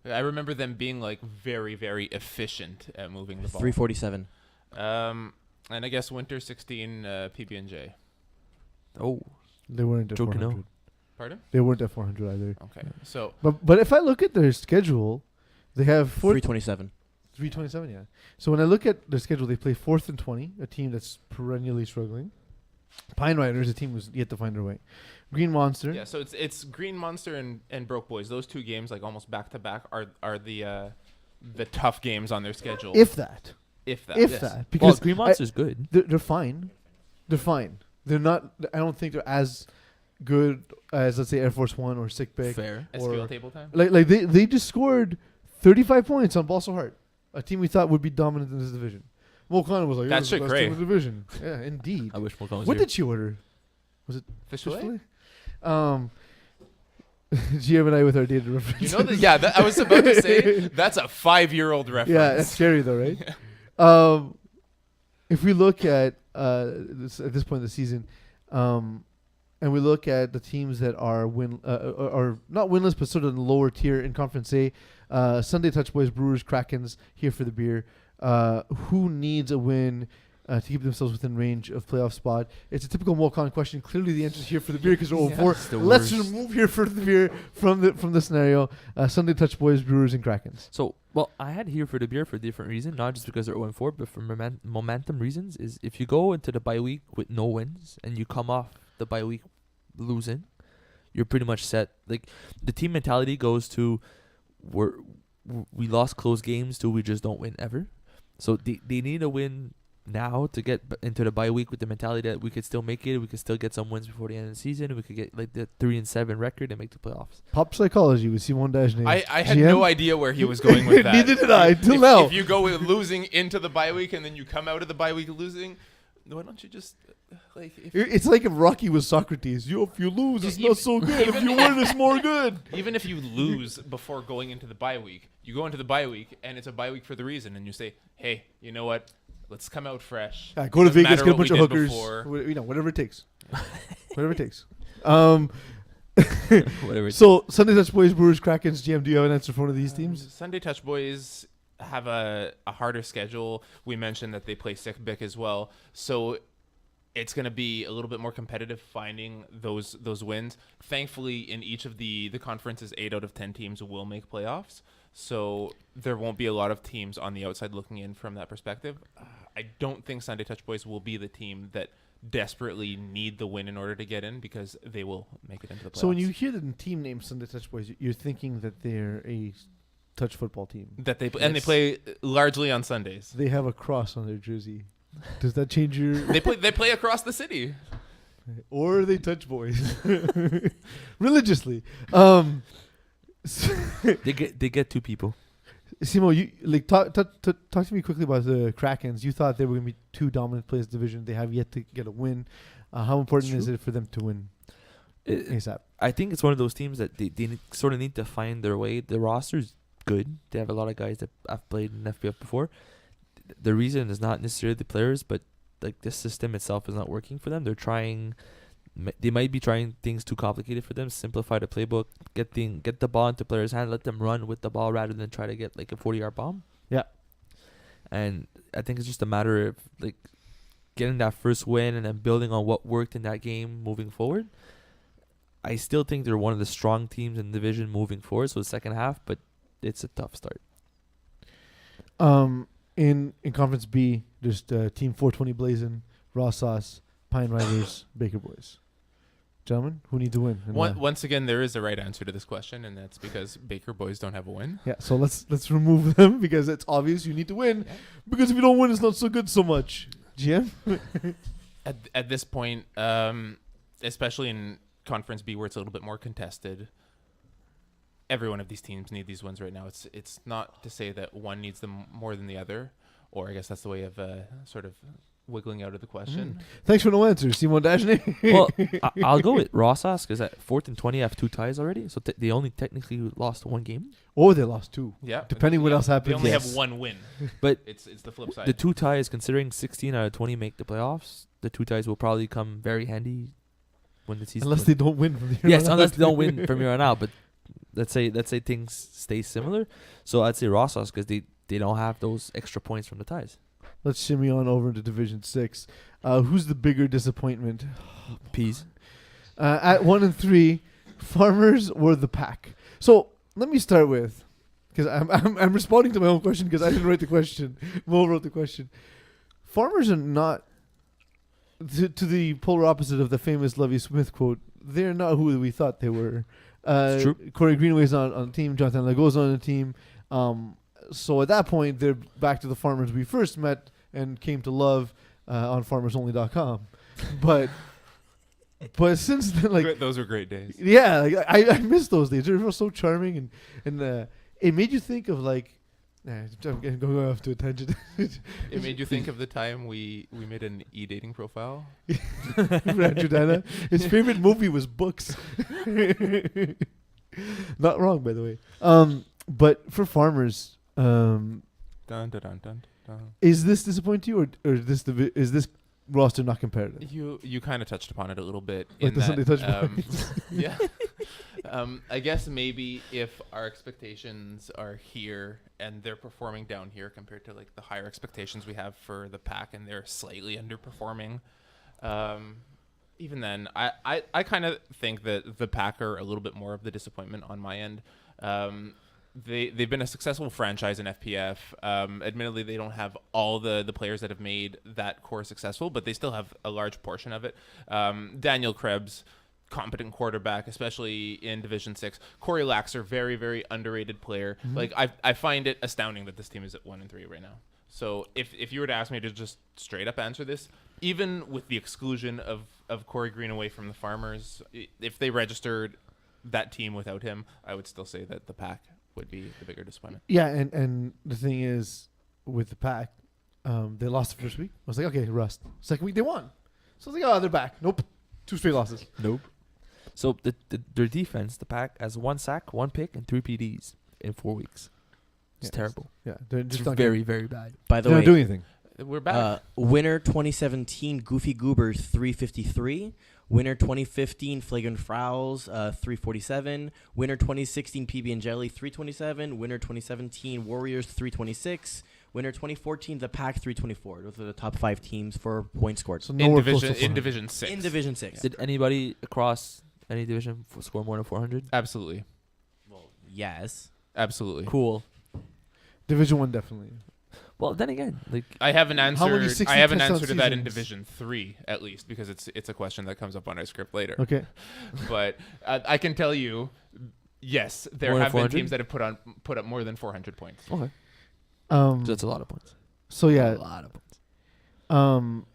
I remember them being like very, very efficient at moving the ball. 347. And I guess winter 16 PB&J. Oh, They weren't at Joe 400. Cano. Pardon? They weren't at 400 either. Okay. So But if I look at their schedule, they have 327. 327, yeah. So when I look at their schedule, they play 4th and 20, a team that's perennially struggling. Pine Riders, a team who's yet to find their way. Green Monster. yeah, so it's Green Monster and Broke Boys. Those two games, like almost back to back, are the tough games on their schedule. If that. If that. If yes. that. Well, Because Green Monster's good. they're fine. They're fine. They're not. I don't think they're as good as, let's say, Air Force One or Sick Bay. Fair. SQL or- table time. Like they just scored 35 points on Balsall Hart, a team we thought would be dominant in this division. Mo Connor was like, That's "You're the shit best team great. in the division." Yeah, indeed. I wish Mulcahy was What here. did she order? Fish Fish fillet? fillet? GM and I with our data reference. You know that? Yeah, I was about to say that's a 5-year-old reference. Yeah, that's scary though, right? If we look at this point in the season, and we look at the teams that are are not winless, but sort of in the lower tier in Conference A, Sunday Touch Boys, Brewers, Krakens, here for the beer. Who needs a win to keep themselves within range of playoff spot? It's a typical Molcon question. Clearly, the answer is here for the beer because they're 0-4. It's the Let's worst. remove here for the beer from the scenario. Sunday Touch Boys, Brewers, and Krakens. So, well, I had here for the beer for a different reason, not just because they're 0-4, but for momentum reasons. Is if you go into the bye week with no wins and you come off the bye week losing, you're pretty much set. Like the team mentality goes to, we lost close games to we just don't win ever. So they need a win now to get into the bye week with the mentality that we could still make it. We could still get some wins before the end of the season. We could get like the 3-7 record and make the playoffs. Pop psychology with Simon Dagenet. I had GM? no idea where he was going with that. Neither did I, till if, now. If you go with losing into the bye week and then you come out of the bye week losing, why don't you just like? It's like if Rocky was Socrates. If you lose, it's Yeah, not so good. If you win, it's more good. Even if you lose before going into the bye week, you go into the bye week and it's a bye week for the reason, and you say, "Hey, you know what? Let's come out fresh. Yeah, go to Doesn't Vegas, matter get a what bunch we of did hookers. before." Whatever it takes. Whatever it takes. Whatever. So Sunday Touch Boys, Brewers, Krakens. GM, do you have an answer for one of these teams? Sunday Touch Boys have a harder schedule. We mentioned that they play Sick Bick as well, so it's going to be a little bit more competitive finding those wins. Thankfully, in each of the conferences, 8 out of 10 teams will make playoffs, so there won't be a lot of teams on the outside looking in from that perspective. I don't think Sunday Touch Boys will be the team that desperately need the win in order to get in, because they will make it into the playoffs. So when you hear the team name Sunday Touch Boys, you're thinking that they're a touch football team. that they and they play largely on Sundays. They have a cross on their jersey. Does that change your? They play across the city. Or they touch boys religiously. They get 2 people. Simo, you like talk to me quickly about the Krakens. You thought they were going to be 2 dominant players division. They have yet to get a win. How important is it for them to win ASAP? I think it's one of those teams that they sort of need to find their way. The roster's good. They have a lot of guys that have played in FBF before. The reason is not necessarily the players, but like the system itself is not working for them. They're trying. They might be trying things too complicated for them. Simplify the playbook. Get the ball into players' hand. Let them run with the ball rather than try to get like a 40-yard bomb. Yeah. And I think it's just a matter of like getting that first win and then building on what worked in that game moving forward. I still think they're one of the strong teams in the division moving forward. So the second half, but it's a tough start. In Conference B, there's Team 420 Blazing, Raw Sauce, Pine Riders, Baker Boys. Gentlemen, who need to win? And why? Once again, there is a right answer to this question, and that's because Baker Boys don't have a win. Yeah, so let's remove them because it's obvious you need to win. Because if you don't win, it's not so good so much. GM? At this point, especially in Conference B where it's a little bit more contested, every one of these teams need these wins right now. It's not to say that one needs them more than the other, or I guess that's the way of sort of wiggling out of the question. Thanks for no answer, Simon Dagenet. Well, I'll go with Rosas because at 4th and 20 have 2 ties already, so they only technically lost 1 game. Or they lost 2. Yeah, Depending what else happens. They only Yes. have 1 win, But it's the flip side. the 2 ties, considering 16 out of 20 make the playoffs, the 2 ties will probably come very handy when the season. Unless they don't win from here yes, on unless out. they don't win from here on out. But let's say things stay similar. So I'd say Rosas because they don't have those extra points from the ties. Let's shimmy on over into Division 6. Who's the bigger disappointment? Peeze. At 1 and 3, Farmers or the Pack? So let me start with, because I'm responding to my own question because I didn't write the question. Mo wrote the question. Farmers are not, to the polar opposite of the famous Lovey Smith quote, they're not who we thought they were. It's true. Corey Greenway's on the team. Jonathan Lago's on the team. So at that point, they're back to the Farmers we first met and came to love on FarmersOnly.com. But since then, like, those were great days. yeah, like, I miss those days. They were so charming, and it made you think of like. I'm going off to a tangent. It made you think of the time we made an e-dating profile. For Andrew Dana. His favorite movie was Books. Not wrong, by the way. But for Farmers, Dun, dun, dun, dun, dun. is this disappointing you, or is this roster not competitive? You kind of touched upon it a little bit. Like in the Sunday that, Touch yeah. I guess maybe if our expectations are here and they're performing down here compared to like the higher expectations we have for the Pack, and they're slightly underperforming, even then, I kind of think that the Pack are a little bit more of the disappointment on my end. They've been a successful franchise in FPF. Admittedly, they don't have all the players that have made that core successful, but they still have a large portion of it. Daniel Krebs, competent quarterback, especially in Division 6. Corey Laxer, very, very underrated player. Mm-hmm. Like I find it astounding that this team is at 1 and 3 right now. So if you were to ask me to just straight up answer this, even with the exclusion of Corey Greenaway from the Farmers, if they registered that team without him, I would still say that the Pack would be the bigger disappointment. Yeah, and the thing is, with the Pack, they lost the first week. I was like, okay, rust. Second week they won. So I was like, oh, they're back. Nope, 2 straight losses. Nope. So their defense, the Pack, has 1 sack, 1 pick, and 3 PDs in 4 weeks. It's terrible. Yeah, they're It's just not very, very bad. By the they're way, not doing anything. We're back. winner 2017 Goofy Goobers 353. Winner 2015 Flagrant Frowls 347. Winner 2016 PB and Jelly 327. Winner 2017 Warriors 326. Winner 2014 the Pack 324. Those are the top 5 teams for points scored. So in nowhere close to Division 400. Division 6. In Division 6. Did anybody across any division score more than 400? Absolutely. Well, yes. Absolutely. Cool. Division 1 definitely. Well, then again, like I have an How many answer. 60 I have an touchdown answer to that in seasons? Division 3 at least, because it's a question that comes up on our script later. Okay. But I can tell you, yes, there More than have been 400? teams that have put up more than 400 points. okay, So that's a lot of points. So yeah, A lot of points.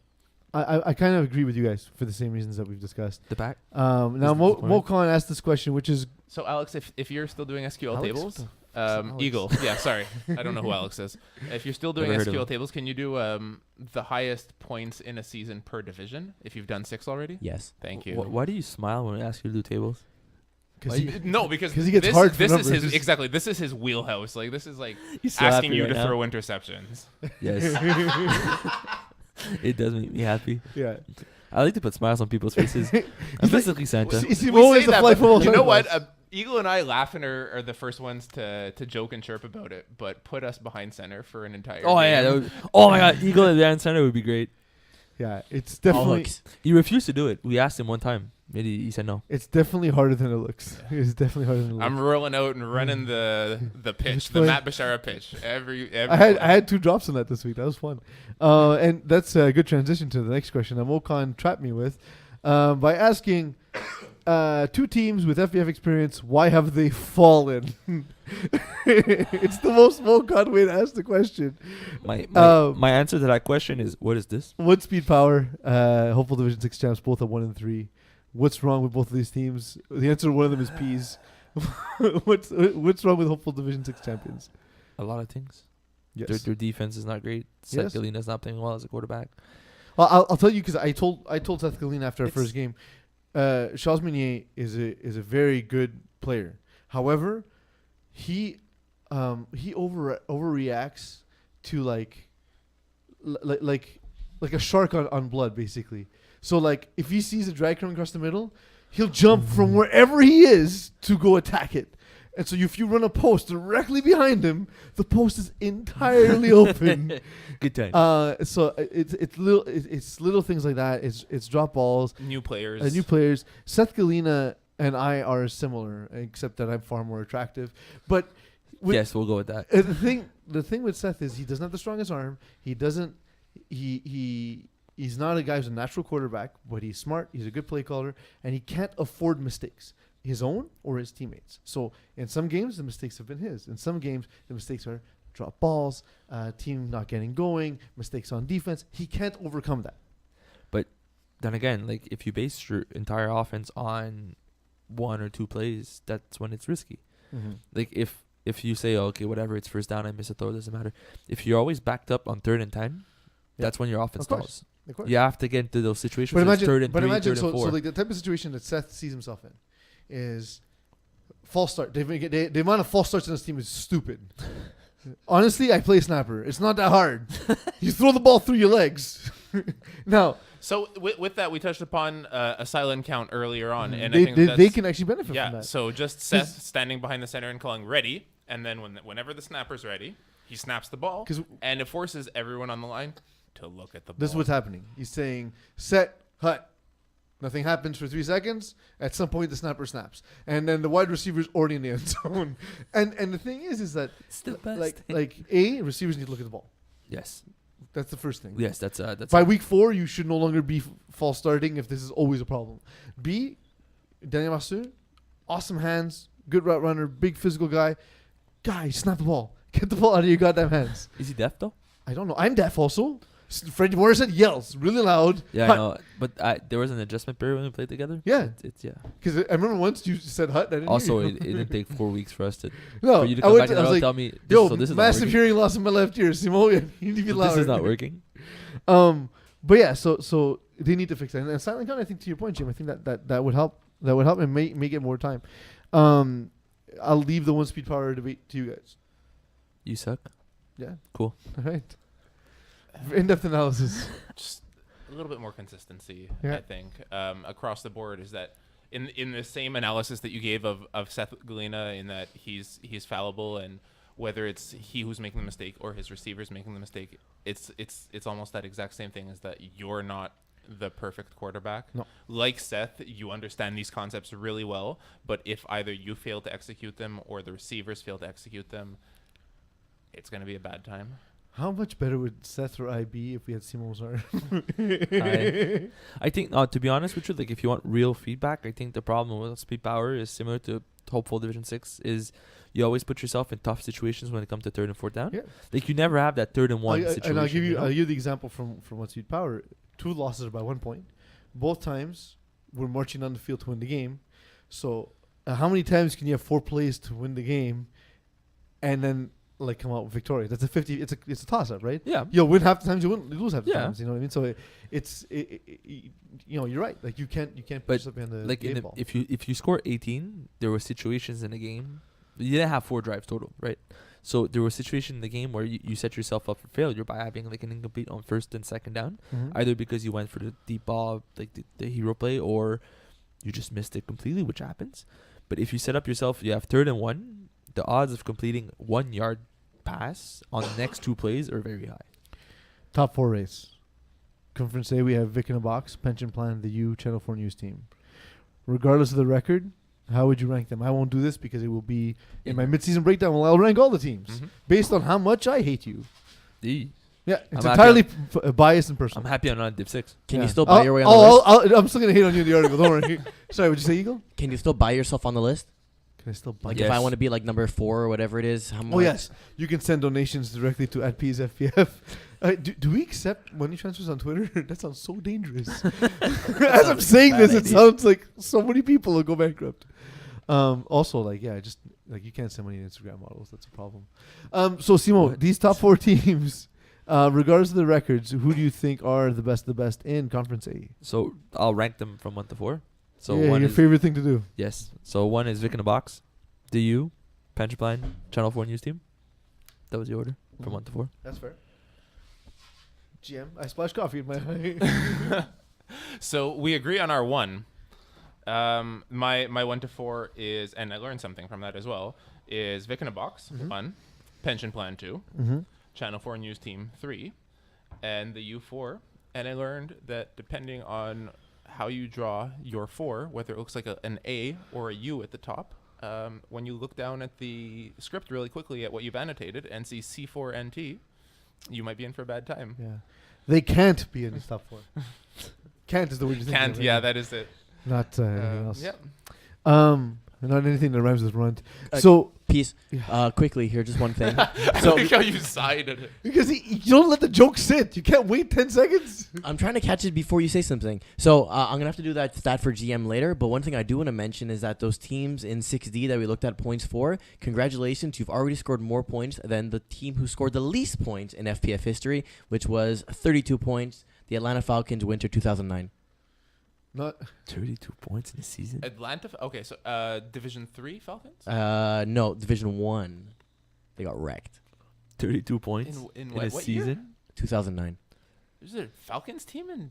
I kind of agree with you guys for the same reasons that we've discussed. The Pack. Now the Mo Khan asked this question, which is So Alex, if you're still doing SQL Alex? tables, What Alex? Eagle. Yeah, sorry, I don't know who Alex is. If you're still doing Never heard of SQL him. tables, can you do the highest points in a season per division? If you've done 6 already. Yes. Thank you. Why do you smile when I ask you to do tables? because No, because 'cause he gets this, hard for this is numbers. his exactly. This is his wheelhouse. Like this is like You so asking happy you right to now? throw interceptions. Yes. It does make me happy. yeah. I like to put smiles on people's faces. I'm basically Santa. See, We Mo say is the that, fly but football you know what? champion. Eagle and I laughing are the first ones to joke and chirp about it, but put us behind center for an entire Oh game. yeah. That would, oh my God. Eagle at the center would be great. Yeah, it's All definitely. hooks. He refused to do it. We asked him one time. Maybe he said no. It's definitely harder than it looks. It's definitely harder than it looks. I'm rolling out and running the pitch, the fun. Matt Bashara pitch. Every I had play. 2 drops on that this week. That was fun. And that's a good transition to the next question that Mokan trapped me with by asking 2 teams with FBF experience, why have they fallen? It's the most Mokan way to ask the question. My answer to that question is, what is this? One Speed Power, hopeful Division 6 champs, both at 1 and 3. What's wrong with both of these teams? The answer to one of them is Peeze. What's wrong with hopeful Division 6 champions? A lot of things. Yes. Their defense is not great. Yes. Seth Galina's not playing well as a quarterback. Well, I'll tell you because I told Seth Galina after our It's- first game, Charles Meunier is a very good player. However, he overreacts to like a shark on blood, basically. So like if he sees a drag coming across the middle, he'll jump from wherever he is to go attack it. And so if you run a post directly behind him, the post is entirely open. Good time. So it's little things like that. It's drop balls. New players. New players. Seth Galina and I are similar, except that I'm far more attractive. But Yes, we'll go with that. the thing with Seth is he doesn't have the strongest arm. He doesn't. He's not a guy who's a natural quarterback, but he's smart. He's a good play caller, and he can't afford mistakes, his own or his teammates. So in some games, the mistakes have been his. In some games, the mistakes are drop balls, team not getting going, mistakes on defense. He can't overcome that. But then again, like if you base your entire offense on 1 or 2 plays, that's when it's risky. Like if you say, okay, whatever, it's first down, I miss a throw, doesn't matter. If you're always backed up on 3rd and 10, that's when your offense Of course. stalls. Of course. You have to get into those situations. But where it's imagine, 3rd and 3, 3rd so and 4. like the type of situation that Seth sees himself in is false start. The amount of false starts in this team is stupid. Honestly, I play snapper. It's not that hard. You throw the ball through your legs. Now, So with that, we touched upon a silent count earlier on, and I think they can actually benefit from yeah. that. So just Seth standing behind the center and calling ready, and then whenever the snapper's ready, he snaps the ball, 'Cause and it forces everyone on the line to look at the ball. This is what's happening. He's saying, set, hut. Nothing happens for 3 seconds. At some point, the snapper snaps. And then the wide receiver's already in the end zone. And the thing is that, It's the best. receivers need to look at the ball. Yes. That's the first thing. Yes, that's By week 4, you should no longer be false starting if this is always a problem. B, Daniel Massou, awesome hands, good route runner, big physical guy. Guy, snap the ball. Get the ball out of your goddamn hands. Is he deaf though? I don't know. I'm deaf also. Freddie Morrison yells really loud. Yeah, Hut. I know. But there was an adjustment period when we played together. Yeah. It's yeah. Because I remember once you said hut. I didn't Also, hear it you. didn't take 4 weeks for us to No, for you to I come went back to- and I was like, tell me. yo, This is not massive working. hearing loss in my left ear. Simone, you need to be louder. This is not working. But yeah, so they need to fix that. And silent count, I think to your point, Jim, I think that would help. That would help and make it more time. I'll leave the 1 speed power debate to you guys. You suck. Yeah. Cool. All right. In-depth analysis. Just a little bit more consistency, Yeah. I think, across the board. Is that in the same analysis that you gave of Seth Galina, in that he's fallible, and whether it's he who's making the mistake or his receivers making the mistake, it's almost that exact same thing, is that you're not the perfect quarterback. No. Like Seth, you understand these concepts really well, but if either you fail to execute them or the receivers fail to execute them, it's going to be a bad time. How much better would Seth or I be if we had Simon Zar? I think, to be honest with you, like if you want real feedback, I think the problem with speed power is similar to hopeful Division 6. Is you always put yourself in tough situations when it comes to 3rd and 4th down. Yeah. Like you never have that 3rd and 1 situation. And I'll give you know? I'll give the example from 1 speed power. 2 losses are by 1 point. Both times we're marching on the field to win the game. So how many times can you have 4 plays to win the game, and then come out victorious? That's a 50. It's a toss up, right? Yeah. You'll win half the times, you lose half the Yeah. times. You know what I mean? So you're right. Like you can't put But yourself behind the Like game ball. if you score 18, there were situations in the game. You didn't have 4 drives total, right? So there was a situation in the game where you set yourself up for failure by having like an incomplete on 1st and 2nd down, Mhm. either because you went for the deep ball, like the hero play, or you just missed it completely, which happens. But if you set up yourself, you have 3rd and 1, the odds of completing 1 yard pass on the next 2 plays are very high. Top 4 race. Conference A, we have Vic in a Box, Pension Plan, the U, Channel 4 News Team. regardless of the record, how would you rank them? I won't do this because it will be in my mid-season breakdown. Well, I'll rank all the teams Mhm. based on how much I hate you. D. Yeah, it's I'm entirely happy biased and I'm personal. happy I'm not Div 6. Can Yeah. you still buy your way on the list? I'm still gonna hate on you in the article. Don't worry. Sorry, would you say Eagle? Can you still buy yourself on the list? Can I still buy? Like Yes. if I want to be like number 4 or whatever it is, how much? Oh yes, you can send donations directly to @Peeze FPF. Do we accept money transfers on Twitter? That sounds so dangerous. As I'm saying bad this, it idea. sounds like so many people will go bankrupt. Also, like just like you can't send money to Instagram models. That's a problem. So Simo, What? these top 4 teams, regardless of the records, who do you think are the best of the best in Conference A? So I'll rank them from 1 to 4. So yeah, one your is favorite thing to do. yes. So 1 is Vic in a Box, DU, Penchapline, Channel 4 News Team. That was the order from 1 to 4. That's fair. GM, I splashed coffee in my. So we agree on our 1. My 1 to 4 is, and I learned something from that as well, is Vic in a Box, Mhm. 1, Pension Plan 2, Mm-hmm. Channel 4 News Team 3, and the U4. And I learned that depending on how you draw your 4, whether it looks like an A or a U at the top, when you look down at the script really quickly at what you've annotated and see C4NT, you might be in for a bad time. Yeah, they can't be in the top 4. Can't is the word you think. Can't, yeah, that is it. Not anything else. Yeah. Not anything that rhymes with runt. Uh, So Peace. yeah. Quickly here, just one thing. So so like how you sighed at it. because you don't let the joke sit. You can't wait 10 seconds. I'm trying to catch it before you say something. So I'm gonna have to do that stat for GM later. But one thing I do want to mention is that those teams in 6D that we looked at points for, congratulations, you've already scored more points than the team who scored the least points in FPF history, which was 32 points. The Atlanta Falcons, winter 2009. Not 32 points in a season. Atlanta. Okay, so Division 3 Falcons. No, Division 1. They got wrecked. 32 points In in what, a what season. year? 2009. Is it a Falcons team in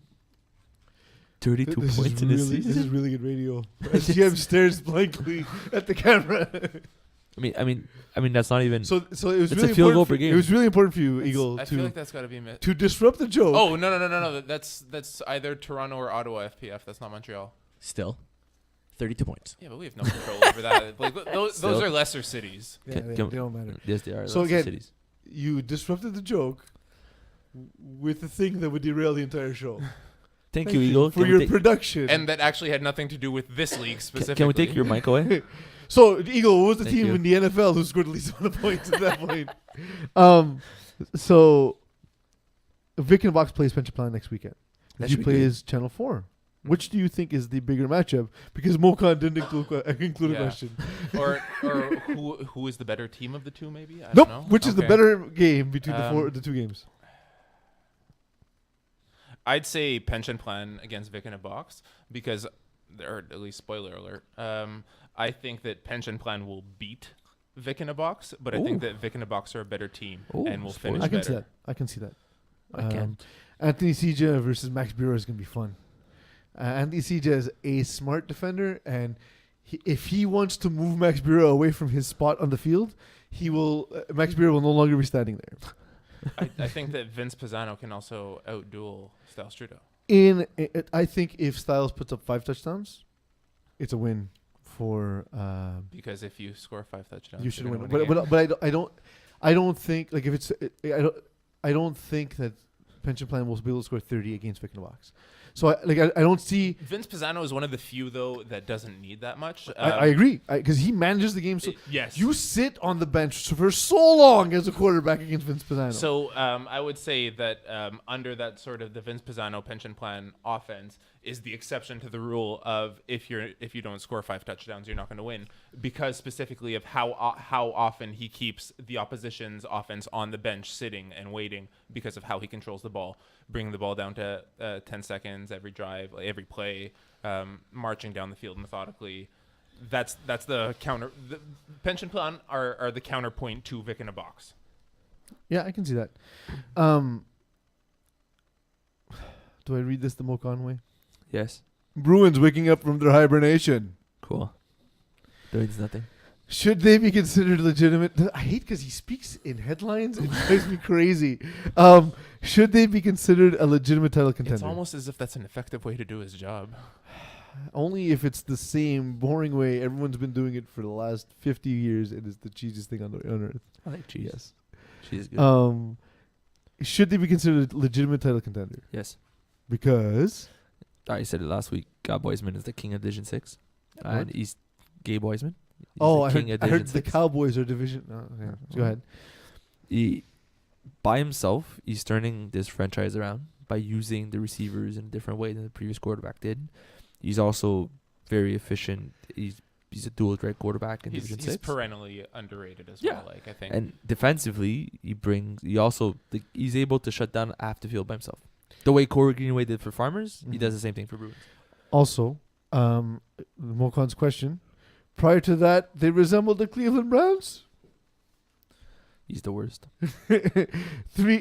32 this points is in a really, this is season. really good radio. As GM stares blankly at the camera. I mean, that's not even. So it was It's really a field goal important. per It game. was really important for you, That's- Eagle, I feel to like that's got to be a to disrupt the joke. Oh no! That's either Toronto or Ottawa FPF. That's not Montreal. Still, 32 points. Yeah, but we have no control over that. Like those Still. are lesser cities. yeah, Can- they can- don't matter. Yes, they are. So That's the again- cities. You disrupted the joke with the thing that would derail the entire show. Thank you, Eagle. for Can we your take- production. And that actually had nothing to do with this league specifically. Can we take your mic away? So, Eagle, what was the Thank team you. in the NFL who scored the least amount of points at that point? So, Vic and Box plays Penchaplan next weekend. That He should be good. plays Channel 4. Which do you think is the bigger matchup? Because Mokan didn't include a Yeah. question. or who is the better team of the two? Maybe I Nope. don't know. Which is the Okay. better game between Um, the two games? I'd say Pension Plan against Vic in a Box because, or at least spoiler alert. I think that Pension Plan will beat Vic in a Box, but I think Ooh. that Vic in a Box are a better team Ooh, and will spoiler. finish I can better. see that. I can see that. I can't. Anthony Seja versus Max Bureau is going to be fun. Anthony Seja is a smart defender, and if he wants to move Max Bureau away from his spot on the field, he will. Max Bureau will no longer be standing there. I think that Vince Pisano can also outduel Styles Trudeau. I think if Styles puts up 5 touchdowns, it's a win for. Because if you score 5 touchdowns, You should you're win. gonna the But game. I don't think like if it's I don't think that Pension Plan will be able to score 30 against Vic in the Box. So I don't see. Vince Pisano is one of the few though that doesn't need that much. I agree because he manages the game. So Yes. you sit on the bench for so long as a quarterback against Vince Pisano. So I would say that under that sort of the Vince Pisano Pension Plan offense is the exception to the rule of if you don't score 5 touchdowns, you're not going to win, because specifically of how often he keeps the opposition's offense on the bench sitting and waiting because of how he controls the ball, bringing the ball down to 10 seconds every drive, every play, marching down the field methodically. That's the counter. The Pension Plan are the counterpoint to Vic in a Box. yeah, I can see that. Do I read this the Mokan way? Yes. Bruins waking up from their hibernation. Cool. That means nothing. Should they be considered legitimate? I hate because he speaks in headlines. It drives me crazy. Should they be considered a legitimate title contender? It's almost as if that's an effective way to do his job. Only if it's the same boring way everyone's been doing it for the last 50 years. It is the cheesiest thing on earth. I like cheese. Yes. Cheese is good. Should they be considered a legitimate title contender? Yes. Because I said it last week. Gabe Boisman is the king of Division 6. And he's Gabe Boisman. He's I the king of heard Division the 6. Cowboys are division. Oh, yeah. Go ahead. By himself, he's turning this franchise around by using the receivers in a different way than the previous quarterback did. He's also very efficient. He's a dual threat quarterback in Division 6. He's perennially underrated as Yeah. well. Like I think. And defensively, he's able to shut down half the field by himself. The way Corey Greenway did for Farmers, he does the same thing for Bruins. Also, Mokan's question. Prior to that, they resembled the Cleveland Browns. He's the worst. They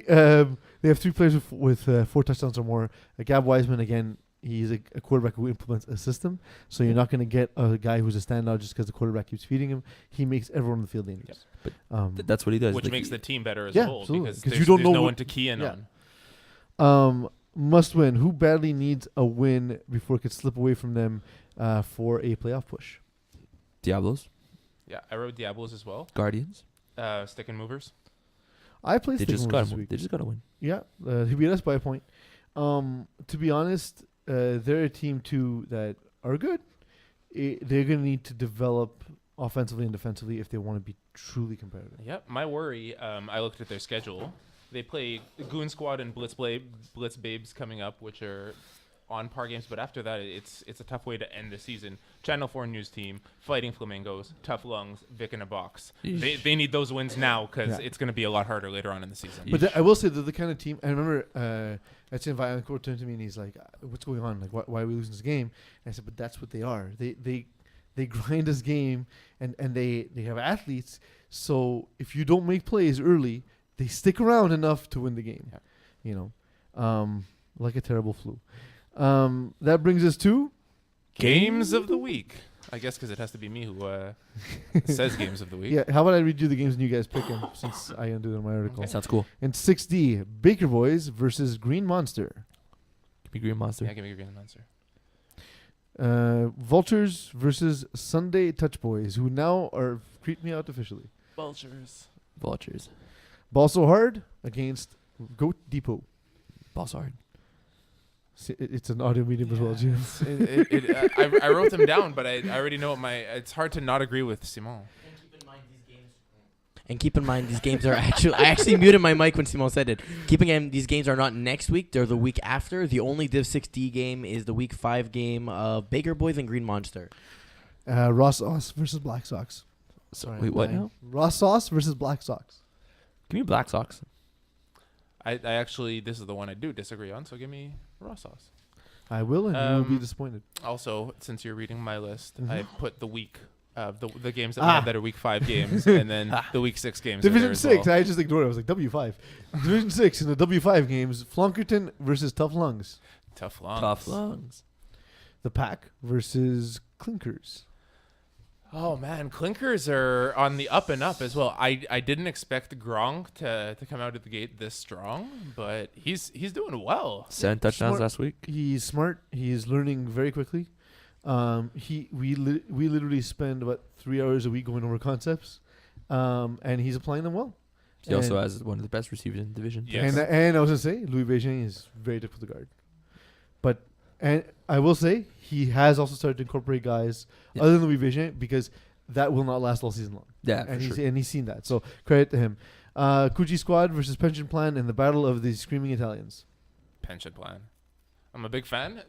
have 3 players with 4 touchdowns or more. Gab Wiseman, again, he's a quarterback who implements a system. So you're not going to get a guy who's a standout just because the quarterback keeps feeding him. He makes everyone on the field dangerous. But that's what he does. Which Like, makes the team better as Yeah, a whole absolutely. because 'Cause there's, you don't there's know no what- one to key in yeah. on. Must win. Who badly needs a win before it could slip away from them for a playoff push? Diablos, Yeah, I wrote Diablos as well. Guardians. Stick and movers. I played They Stick just Movers got this to week. They just got to win. Yeah, he beat us by a point. To be honest, they're a team too that are good. They're going to need to develop offensively and defensively if they want to be truly competitive. Yep. My worry. I looked at their schedule. They play Goon Squad and Blitz Babes coming up, which are on par games. But after that, it's a tough way to end the season. Channel 4 News Team, Fighting Flamingos, Tough Lungs, Vic in a Box. They need those wins now because Yeah. it's going to be a lot harder later on in the season. But I will say they're the kind of team. I remember Etienne Vaillancourt turned to me and he's like, "What's going on? Like, why are we losing this game?" And I said, "But that's what they are. They grind this game, and they have athletes. So if you don't make plays early, they stick around enough to win the game. Yeah. You know, like a terrible flu." That brings us to Games of the week. I guess because it has to be me who says games of the week. yeah. How about I read you the games and you guys pick them since I didn't do it in my article. Okay. Sounds cool. In 6D, Baker Boys versus Green Monster. Give me Green Monster. Yeah, give me a green answer. Vultures versus Sunday Touch Boys, who now are creeped me out officially. Vultures. Vultures. Ball So Hard against Goat Depot. Boss hard. It's an audio medium as well, Jim. I wrote them down, but I already know what it's hard to not agree with Simon. And keep in mind, these games are actually... I actually muted my mic when Simon said it. Keeping in mind, these games are not next week. They're the week after. The only Div 6D game is the Week 5 game of Baker Boys and Green Monster. Ross Sauce versus Black Sox. Wait, what now? Ross Sauce versus Black Sox. Give me Black Sox. I actually, this is the one I do disagree on, so give me raw sauce. I will, and you will be Um, disappointed. Also, since you're reading my list, Mhm. I put the week of the games that we have that are Week 5 games, and then the Week 6 games. are there Division as 6, well. I just ignored it. I was like, W5. Division 6 in the W5 games, Flunkerton versus Tough Lungs. Tough lungs. Tough lungs. The Pack versus Clinkers. Oh man, Clinkers are on the up and up as well. I didn't expect Gronk to come out of the gate this strong, but he's doing well. 7 touchdowns Smart. last week. He's smart. He's learning very quickly. We literally spend about 3 hours a week going over concepts, and he's applying them well. He also And- has one of the best receivers in the division. Yes. And I was gonna say Louis Beijing is very difficult to guard, and I will say he has also started to incorporate guys Yeah. other than Louis Beijing because that will not last all season long. Yeah, and for sure. he's seen that. So credit to him. Kuji Squad versus Pension Plan in the battle of the screaming Italians. Pension plan. I'm a big fan.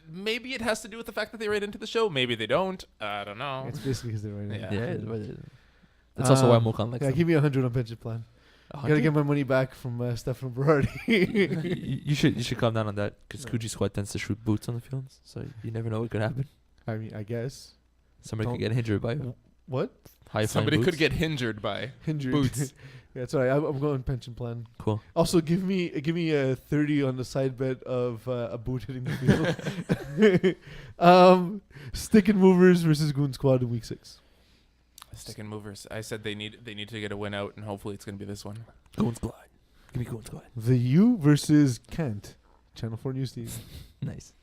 Maybe it has to do with the fact that they write into the show. Maybe they don't. I don't know. It's basically because they're right. Yeah. Yeah, it's what it is. That's also why Mokan likes Yeah, them. give me 100 on Pension Plan. Gotta get my money back from Stefano Berardi. you should calm down on that because Kuji Squad tends to shoot boots on the fields, so you never know what could happen. I mean, I guess. Somebody could Don't- get injured by What? high Somebody boots. could get hindered by Injured. boots. Yeah, sorry. I'm going Pension Plan. Cool. Also, give me a 30 on the side bet of a boot hitting the field. Stick and Movers versus Goon Squad in Week 6. Stick and movers. I said they need to get a win out, and hopefully it's going to be this one. Goon Squad. Give me Goon Squad. The U versus Kent. Channel 4 News Team. Nice.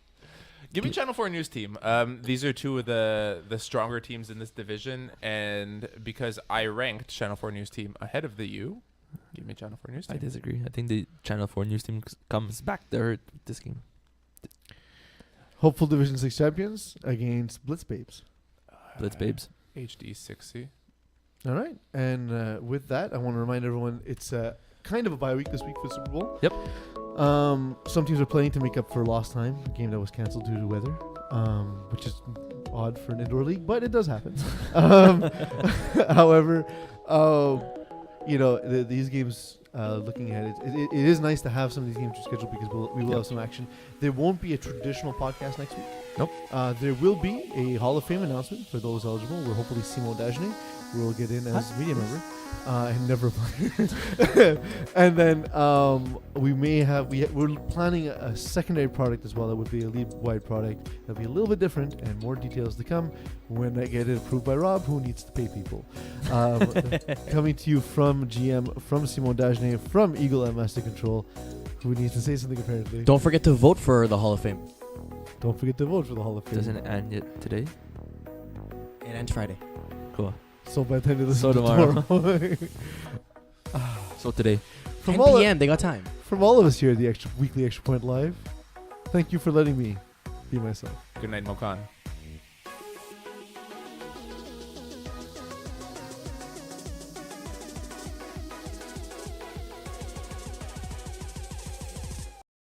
Give me Channel 4 News team. These are two of the stronger teams in this division, and because I ranked Channel 4 News team ahead of the U, give me Channel 4 News I team. disagree. I think the Channel 4 news team comes back to hurt this game. Hopeful Division 6 champions against Blitz Babes. Blitz Babes. HD 6C. All right. And with that, I want to remind everyone it's kind of a bye week this week for Super Bowl. Yep. Some teams are playing to make up for lost time, a game that was canceled due to weather, which is odd for an indoor league, but it does happen. However, these games, looking at it, it is nice to have some of these games scheduled because we will have some action. There won't be a traditional podcast next week. Nope. There will be a Hall of Fame announcement for those eligible, where hopefully Simon Dagenet will get in as a media member. And never applied. And then we're planning a secondary product as well that would be a league-wide product that'll be a little bit different, and more details to come when I get it approved by Rob, who needs to pay people. Coming to you from GM, from Simon Dagenet, from Eagle and Master Control, who needs to say something apparently. Don't forget to vote for the Hall of Fame. Don't forget to vote for the Hall of Fame. Doesn't it end yet today? It ends Friday. Cool. So by the time you listen So to tomorrow. So today. 10 p.m. They got time. From all of us here at the Weekly Extra Point Live, thank you for letting me be myself. Good night, Mokan.